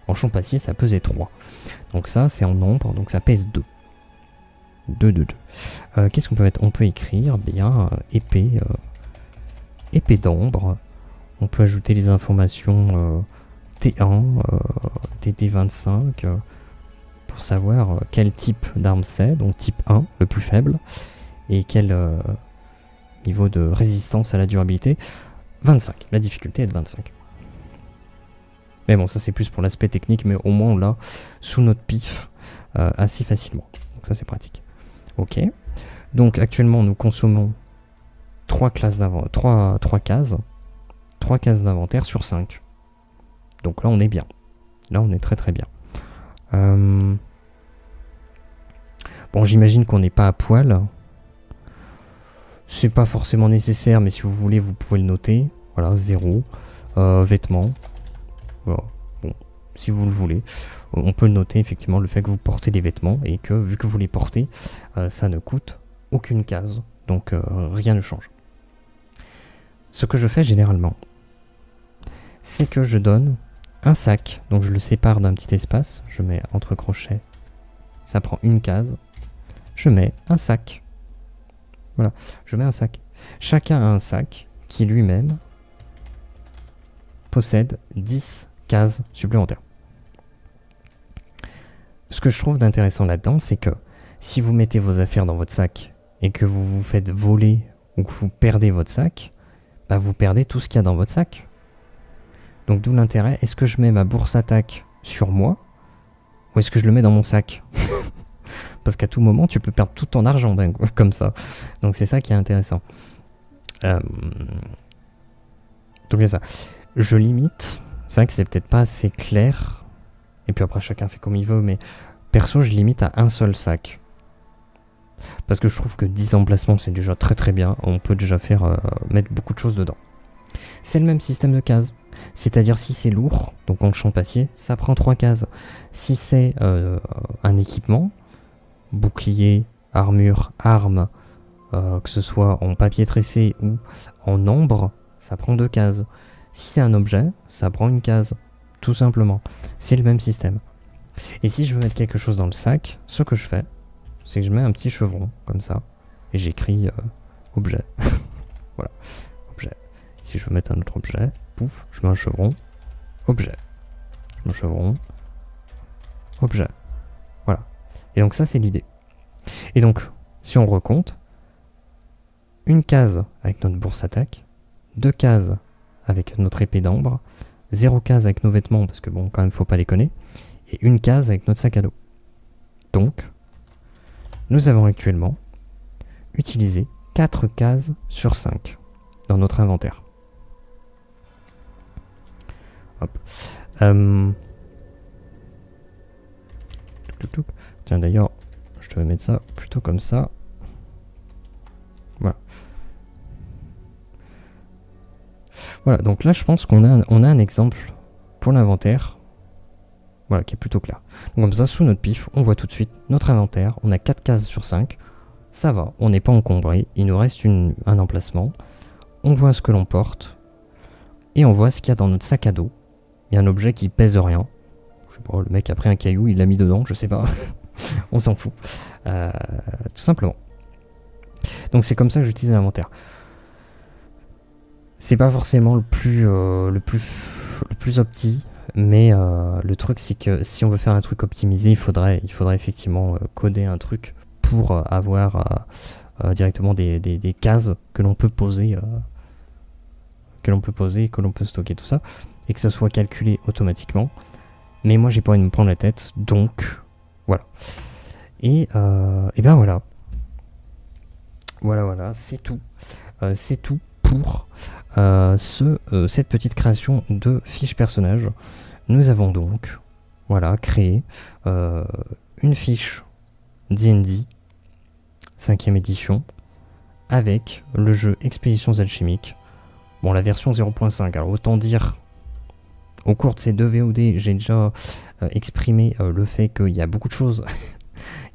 en champ passier, ça pesait 3. Donc ça, c'est en nombre, donc ça pèse 2. 2. Qu'est-ce qu'on peut mettre? On peut écrire bien épée d'ombre. On peut ajouter les informations T1, TT25 pour savoir quel type d'arme c'est. Donc type 1, le plus faible, et quel niveau de résistance à la durabilité. 25, la difficulté est de 25. Mais bon, ça c'est plus pour l'aspect technique, mais au moins on l'a sous notre pif assez facilement. Donc ça c'est pratique. Ok, donc actuellement nous consommons 3 cases d'inventaire sur 5. Donc là on est bien. Là on est très très bien. Bon, j'imagine qu'on n'est pas à poil. C'est pas forcément nécessaire, mais si vous voulez vous pouvez le noter. Voilà, 0. Vêtements. Voilà. Bon, si vous le voulez. On peut le noter effectivement, le fait que vous portez des vêtements et que vu que vous les portez, ça ne coûte aucune case, donc rien ne change. Ce que je fais généralement, c'est que je donne un sac, donc je le sépare d'un petit espace, je mets entre crochets, ça prend une case, je mets un sac. Voilà, je mets un sac. Chacun a un sac qui lui-même possède 10 cases supplémentaires. Ce que je trouve d'intéressant là-dedans, c'est que si vous mettez vos affaires dans votre sac et que vous vous faites voler ou que vous perdez votre sac, bah vous perdez tout ce qu'il y a dans votre sac. Donc d'où l'intérêt, est-ce que je mets ma bourse attaque sur moi ou est-ce que je le mets dans mon sac? Parce qu'à tout moment, tu peux perdre tout ton argent comme ça. Donc c'est ça qui est intéressant. Donc c'est ça. Je limite, c'est vrai que c'est peut-être pas assez clair. Et puis après, chacun fait comme il veut, mais perso, je limite à un seul sac. Parce que je trouve que 10 emplacements, c'est déjà très très bien. On peut déjà mettre beaucoup de choses dedans. C'est le même système de cases. C'est-à-dire, si c'est lourd, donc en champ passier, ça prend 3 cases. Si c'est un équipement, bouclier, armure, arme, que ce soit en papier tressé ou en ombre, ça prend 2 cases. Si c'est un objet, ça prend une case. Tout simplement. C'est le même système. Et si je veux mettre quelque chose dans le sac, ce que je fais, c'est que je mets un petit chevron, comme ça, et j'écris objet. Voilà. Objet. Si je veux mettre un autre objet, pouf, je mets un chevron, objet. Je mets un chevron, objet. Voilà. Et donc ça, c'est l'idée. Et donc, si on recompte, une case avec notre bourse attaque, 2 cases avec notre épée d'ambre, 0 case avec nos vêtements, parce que bon, quand même, faut pas les connaître, et une case avec notre sac à dos. Donc, nous avons actuellement utilisé 4 cases sur 5 dans notre inventaire. Hop. Tiens, d'ailleurs, je devais mettre ça plutôt comme ça. Voilà. Voilà, donc là je pense qu'on a un exemple pour l'inventaire, voilà, qui est plutôt clair. Donc comme ça, sous notre pif, on voit tout de suite notre inventaire, on a 4 cases sur 5, ça va, on n'est pas encombré, il nous reste un emplacement, on voit ce que l'on porte, et on voit ce qu'il y a dans notre sac à dos. Il y a un objet qui pèse rien, je sais pas, le mec a pris un caillou, il l'a mis dedans, je sais pas, on s'en fout, tout simplement. Donc c'est comme ça que j'utilise l'inventaire. C'est pas forcément le plus opti, mais le truc c'est que si on veut faire un truc optimisé, il faudrait effectivement coder un truc pour avoir directement des cases que l'on peut poser, que l'on peut stocker tout ça, et que ça soit calculé automatiquement. Mais moi j'ai pas envie de me prendre la tête, donc voilà. Et ben voilà. Voilà, c'est tout. C'est tout pour cette petite création de fiche personnage. Nous avons donc créé une fiche D&D 5ème édition avec le jeu Expéditions Alchimiques. Bon, la version 0.5, alors autant dire, au cours de ces 2 VOD, j'ai déjà exprimé le fait qu'il y a beaucoup de choses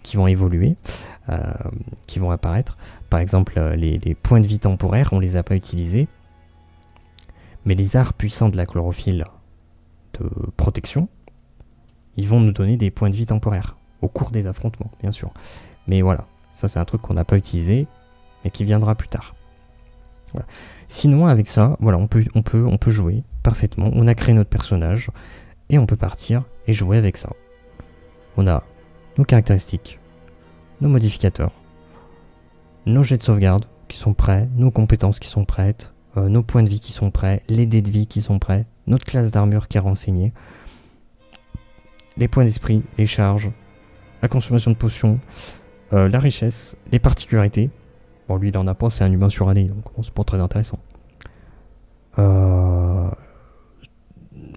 qui vont évoluer, qui vont apparaître. Par exemple, les points de vie temporaires, on les a pas utilisés. Mais les arts puissants de la chlorophylle de protection, ils vont nous donner des points de vie temporaires au cours des affrontements, bien sûr. Mais voilà, ça c'est un truc qu'on n'a pas utilisé, mais qui viendra plus tard. Voilà. Sinon, avec ça, voilà, on peut jouer parfaitement. On a créé notre personnage et on peut partir et jouer avec ça. On a nos caractéristiques, nos modificateurs, nos jets de sauvegarde qui sont prêts, nos compétences qui sont prêtes, nos points de vie qui sont prêts, les dés de vie qui sont prêts, notre classe d'armure qui est renseignée, les points d'esprit, les charges, la consommation de potions, la richesse, les particularités. Bon, lui il en a pas, c'est un humain suranné, donc bon, c'est pas très intéressant.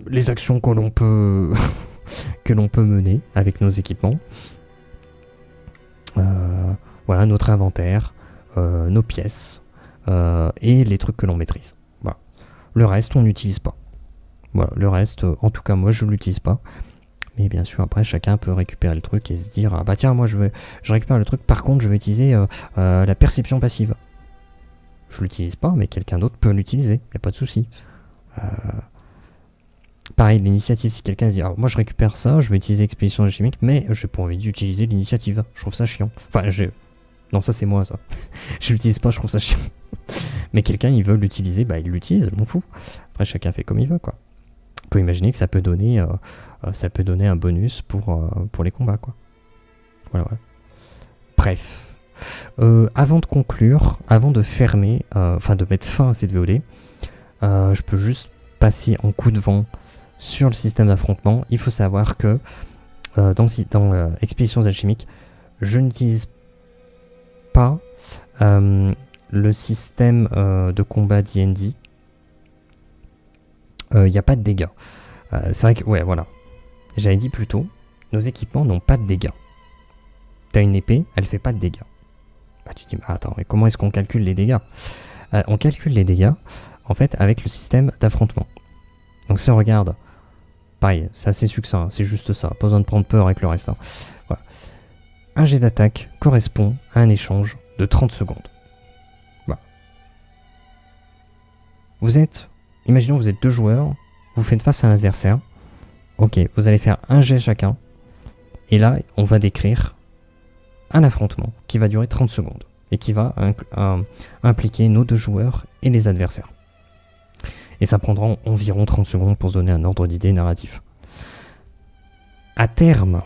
Les actions que l'on peut que l'on peut mener avec nos équipements. Voilà, notre inventaire, nos pièces et les trucs que l'on maîtrise. Voilà. Le reste, on n'utilise pas. Voilà, le reste, en tout cas, moi, je ne l'utilise pas. Mais bien sûr, après, chacun peut récupérer le truc et se dire, ah bah tiens, moi, je récupère le truc. Par contre, je vais utiliser la perception passive. Je l'utilise pas, mais quelqu'un d'autre peut l'utiliser. Il n'y a pas de souci. Pareil, l'initiative, si quelqu'un se dit, ah, moi, je récupère ça, je vais utiliser Expédition Alchimique, mais j'ai pas envie d'utiliser l'initiative. Je trouve ça chiant. Enfin, non, ça c'est moi, ça. Je l'utilise pas, je trouve ça chiant. Mais quelqu'un, il veut l'utiliser, bah il l'utilise, je m'en fous. Après, chacun fait comme il veut, quoi. On peut imaginer que ça peut donner un bonus pour les combats, quoi. Voilà. Bref. Avant de conclure, avant de fermer, de mettre fin à cette VOD, je peux juste passer en coup de vent sur le système d'affrontement. Il faut savoir que dans Expéditions Alchimiques, je n'utilise pas le système de combat D&D. Il n'y a pas de dégâts. C'est vrai que, ouais, voilà. J'avais dit plus tôt, nos équipements n'ont pas de dégâts. T'as une épée, elle fait pas de dégâts. Bah, tu te dis, attends, mais comment est-ce qu'on calcule les dégâts ? On calcule les dégâts, en fait, avec le système d'affrontement. Donc si on regarde, pareil, c'est assez succinct, c'est juste ça, pas besoin de prendre peur avec le reste. Hein. Voilà. Un jet d'attaque correspond à un échange de 30 secondes. Voilà. Imaginons vous êtes 2 joueurs, vous faites face à un adversaire. Ok, vous allez faire un jet chacun. Et là, on va décrire un affrontement qui va durer 30 secondes. Et qui va impliquer nos 2 joueurs et les adversaires. Et ça prendra environ 30 secondes pour se donner un ordre d'idée narratif. À terme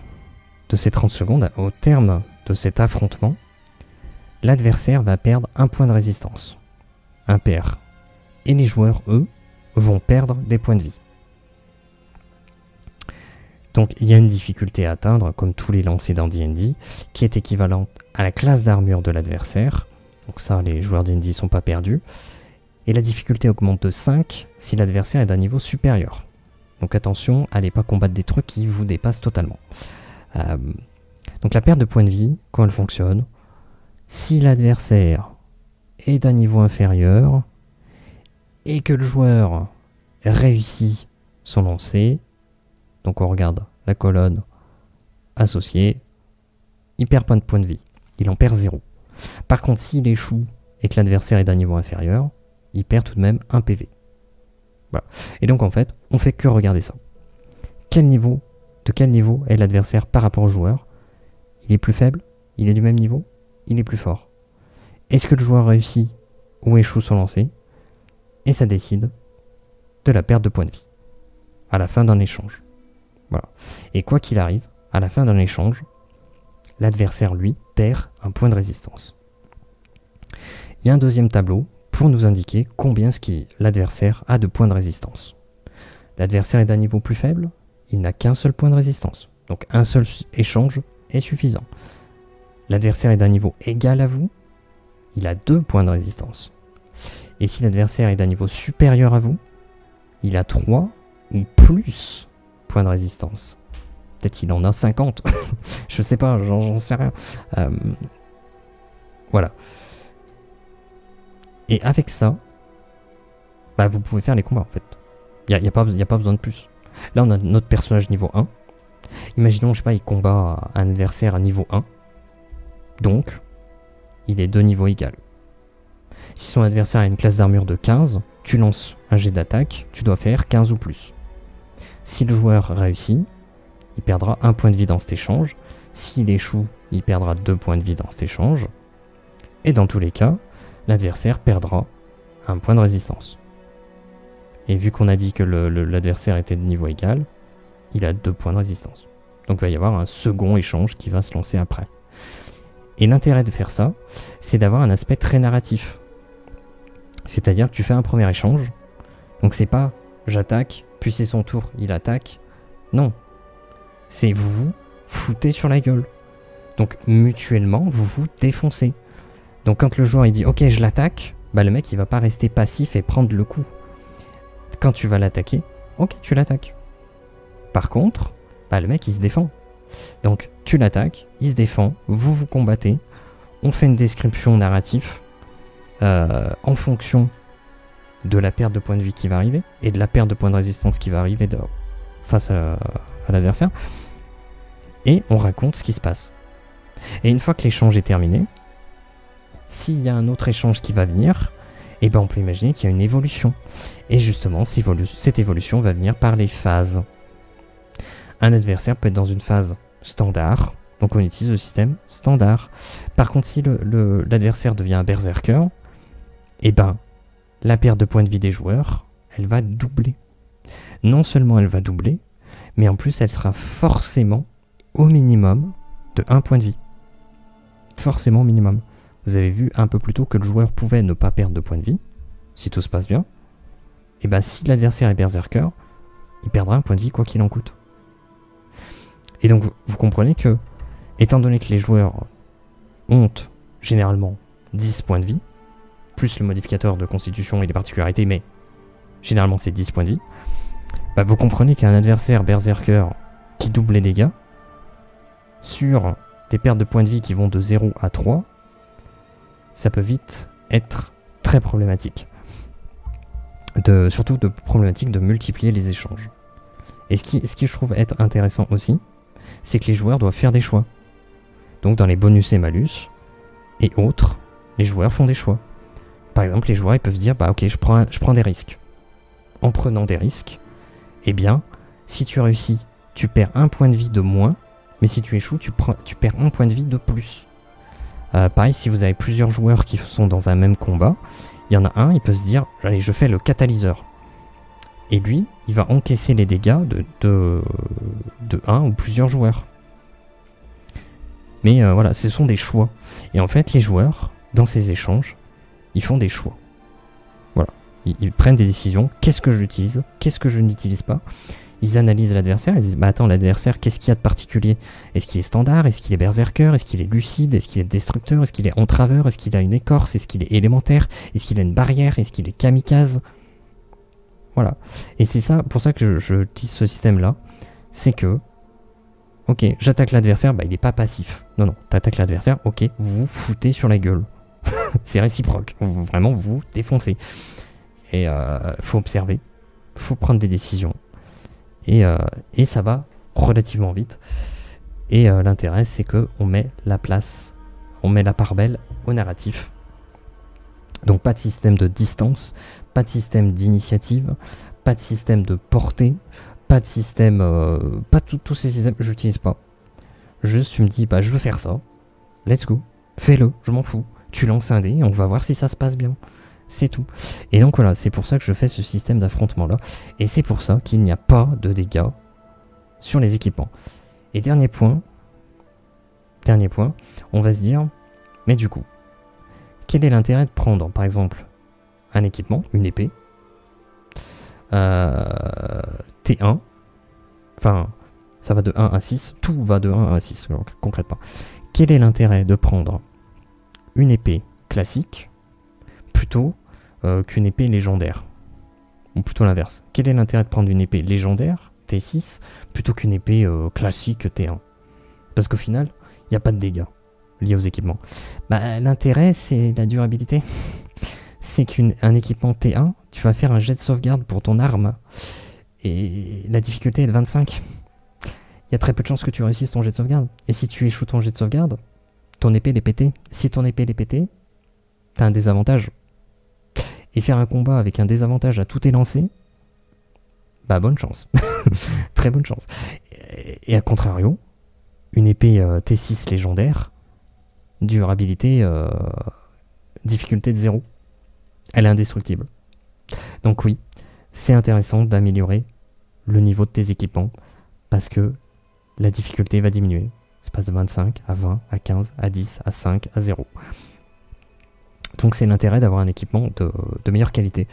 de ces 30 secondes, au terme de cet affrontement, l'adversaire va perdre un point de résistance, un PR. Et les joueurs, eux, vont perdre des points de vie. Donc il y a une difficulté à atteindre, comme tous les lancers dans D&D, qui est équivalente à la classe d'armure de l'adversaire. Donc ça, les joueurs D&D ne sont pas perdus. Et la difficulté augmente de 5 si l'adversaire est d'un niveau supérieur. Donc attention, allez pas combattre des trucs qui vous dépassent totalement. Donc la perte de points de vie, quand elle fonctionne, si l'adversaire est d'un niveau inférieur, et que le joueur réussit son lancer, donc on regarde la colonne associée, il perd pas de points de vie, il en perd 0. Par contre, s'il échoue et que l'adversaire est d'un niveau inférieur, il perd tout de même 1 PV. Voilà. Et donc en fait, on fait que regarder ça. De quel niveau est l'adversaire par rapport au joueur? Il est plus faible? Il est du même niveau? Il est plus fort? Est-ce que le joueur réussit ou échoue son lancer? Et ça décide de la perte de points de vie à la fin d'un échange. Voilà. Et quoi qu'il arrive, à la fin d'un échange, l'adversaire, lui, perd un point de résistance. Il y a un deuxième tableau pour nous indiquer combien l'adversaire a de points de résistance. L'adversaire est d'un niveau plus faible, il n'a qu'un seul point de résistance. Donc un seul échange est suffisant. L'adversaire est d'un niveau égal à vous, il a 2 points de résistance. Et si l'adversaire est d'un niveau supérieur à vous, il a 3 ou plus points de résistance. Peut-être qu'il en a 50. Je sais pas, j'en sais rien. Voilà. Et avec ça, bah, vous pouvez faire les combats en fait. Il n'y a pas besoin de plus. Là, on a notre personnage niveau 1. Imaginons, je sais pas, il combat un adversaire à niveau 1. Donc, il est de niveau égal. Si son adversaire a une classe d'armure de 15, tu lances un jet d'attaque, tu dois faire 15 ou plus. Si le joueur réussit, il perdra 1 point de vie dans cet échange. S'il échoue, il perdra 2 points de vie dans cet échange. Et dans tous les cas, l'adversaire perdra 1 point de résistance. Et vu qu'on a dit que l'adversaire était de niveau égal, il a 2 points de résistance. Donc il va y avoir un second échange qui va se lancer après. Et l'intérêt de faire ça, c'est d'avoir un aspect très narratif. C'est-à-dire que tu fais un premier échange, donc c'est pas j'attaque, puis c'est son tour, il attaque. Non. C'est vous vous foutez sur la gueule. Donc mutuellement, vous vous défoncez. Donc quand le joueur il dit ok je l'attaque, bah le mec il va pas rester passif et prendre le coup. Quand tu vas l'attaquer, ok tu l'attaques. Par contre, bah le mec il se défend. Donc tu l'attaques, il se défend, vous vous combattez, on fait une description narrative en fonction de la perte de points de vie qui va arriver et de la perte de points de résistance qui va arriver face à l'adversaire. Et on raconte ce qui se passe. Et une fois que l'échange est terminé, s'il y a un autre échange qui va venir, eh ben on peut imaginer qu'il y a une évolution. Et justement, cette évolution va venir par les phases. Un adversaire peut être dans une phase standard, donc on utilise le système standard. Par contre, si l'adversaire devient un berserker, eh ben la perte de points de vie des joueurs, elle va doubler. Non seulement elle va doubler, mais en plus elle sera forcément au minimum de 1 point de vie. Forcément au minimum. Vous avez vu un peu plus tôt que le joueur pouvait ne pas perdre de points de vie, si tout se passe bien. Et ben si l'adversaire est berserker, il perdra 1 point de vie quoi qu'il en coûte. Et donc vous comprenez que, étant donné que les joueurs ont généralement 10 points de vie, plus le modificateur de constitution et les particularités, mais généralement c'est 10 points de vie, bah vous comprenez qu'un adversaire berserker qui double les dégâts, sur des pertes de points de vie qui vont de 0 à 3, ça peut vite être très problématique. Surtout problématique de multiplier les échanges. Et ce qui je trouve être intéressant aussi, c'est que les joueurs doivent faire des choix. Donc dans les bonus et malus et autres, les joueurs font des choix. Par exemple, les joueurs ils peuvent se dire bah ok je prends des risques. En prenant des risques, eh bien, si tu réussis, tu perds 1 point de vie de moins, mais si tu échoues, tu perds 1 point de vie de plus. Pareil, si vous avez plusieurs joueurs qui sont dans un même combat, il y en a un, il peut se dire allez, je fais le catalyseur. Et lui, il va encaisser les dégâts de un ou plusieurs joueurs. Mais voilà, ce sont des choix. Et en fait, les joueurs, dans ces échanges, ils font des choix. Voilà. Ils prennent des décisions. Qu'est-ce que j'utilise? Qu'est-ce que je n'utilise pas? Ils analysent l'adversaire. Ils disent, bah attends, l'adversaire, qu'est-ce qu'il y a de particulier? Est-ce qu'il est standard? Est-ce qu'il est berserker? Est-ce qu'il est lucide? Est-ce qu'il est destructeur? Est-ce qu'il est entraveur? Est-ce qu'il a une écorce? Est-ce qu'il est élémentaire? Est-ce qu'il a une barrière? Est-ce qu'il est kamikaze? Voilà. Et c'est ça, pour ça que je utilise ce système-là. C'est que, ok, j'attaque l'adversaire, bah il est pas passif. Non, t'attaques l'adversaire, ok, vous vous foutez sur la gueule. C'est réciproque. Vraiment, vous défoncez. Et faut observer, faut prendre des décisions. Et ça va relativement vite. Et l'intérêt, c'est qu'on met la place, on met la part belle au narratif. Donc pas de système de distance, pas de système d'initiative, pas de système de portée, pas de système... pas tous ces systèmes, je n'utilise pas. Juste tu me dis, bah je veux faire ça, let's go, fais-le, je m'en fous. Tu lances un dé, on va voir si ça se passe bien. C'est tout. Et donc voilà, c'est pour ça que je fais ce système d'affrontement là. Et c'est pour ça qu'il n'y a pas de dégâts sur les équipements. Et dernier point, on va se dire, mais du coup, quel est l'intérêt de prendre, par exemple, un équipement, une épée, T1, enfin, ça va de 1 à 6, tout va de 1 à 6, concrètement. Quel est l'intérêt de prendre une épée classique plutôt qu'une épée légendaire? Ou plutôt l'inverse. Quel est l'intérêt de prendre une épée légendaire, T6, plutôt qu'une épée classique, T1? Parce qu'au final, il n'y a pas de dégâts liés aux équipements. Bah, l'intérêt, c'est la durabilité. C'est qu'un équipement T1, tu vas faire un jet de sauvegarde pour ton arme. Et la difficulté est de 25. Il y a très peu de chances que tu réussisses ton jet de sauvegarde. Et si tu échoues ton jet de sauvegarde, ton épée est pétée. Si ton épée est pétée, t'as un désavantage. Et faire un combat avec un désavantage à tout élancer, bah bonne chance. Très bonne chance. Et à contrario, une épée T6 légendaire, durabilité, difficulté de 0. Elle est indestructible. Donc oui, c'est intéressant d'améliorer le niveau de tes équipements parce que la difficulté va diminuer. Ça passe de 25 à 20, à 15, à 10, à 5, à 0. Donc c'est l'intérêt d'avoir un équipement de meilleure qualité.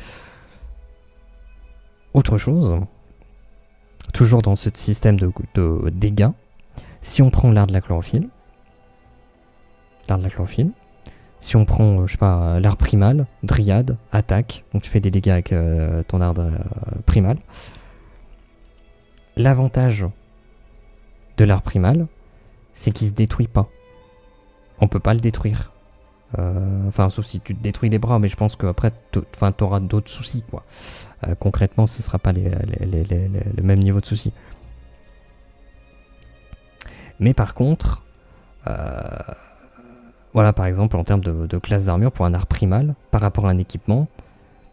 Autre chose, toujours dans ce système de dégâts, si on prend l'art de la chlorophylle, si on prend, je sais pas, l'art primal, dryade, attaque, donc tu fais des dégâts avec ton art primal, l'avantage de l'art primal, c'est qu'il se détruit pas. On peut pas le détruire. Enfin, sauf si tu te détruis les bras, mais je pense qu'après, t'auras d'autres soucis, quoi. Concrètement, ce sera pas le même niveau de soucis. Mais par contre, voilà, par exemple, en termes de classe d'armure, pour un art primal, par rapport à un équipement,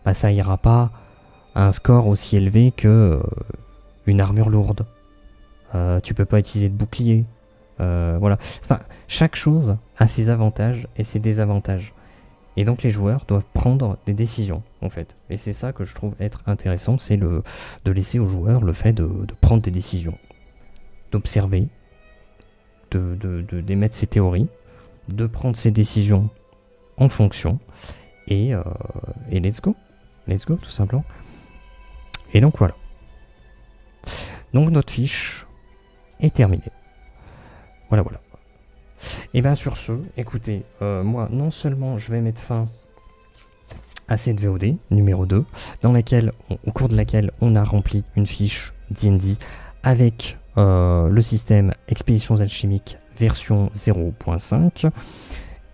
bah, ça ira pas à un score aussi élevé que une armure lourde. Tu peux pas utiliser de bouclier. Voilà. Enfin, chaque chose a ses avantages et ses désavantages. Et donc les joueurs doivent prendre des décisions, en fait. Et c'est ça que je trouve être intéressant, c'est de laisser aux joueurs le fait de prendre des décisions. D'observer, d'émettre ses théories, de prendre ses décisions en fonction, et let's go. Let's go, tout simplement. Et donc voilà. Donc notre fiche est terminée. Voilà. Et bien sur ce, écoutez, moi non seulement je vais mettre fin à cette VOD numéro 2, au cours de laquelle on a rempli une fiche D&D avec le système Expéditions Alchimiques version 0.5.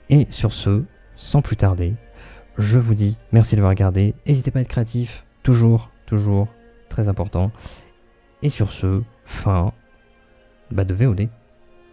Et sur ce, sans plus tarder, je vous dis merci d'avoir regardé. N'hésitez pas à être créatif, toujours très important. Et sur ce, fin de VOD.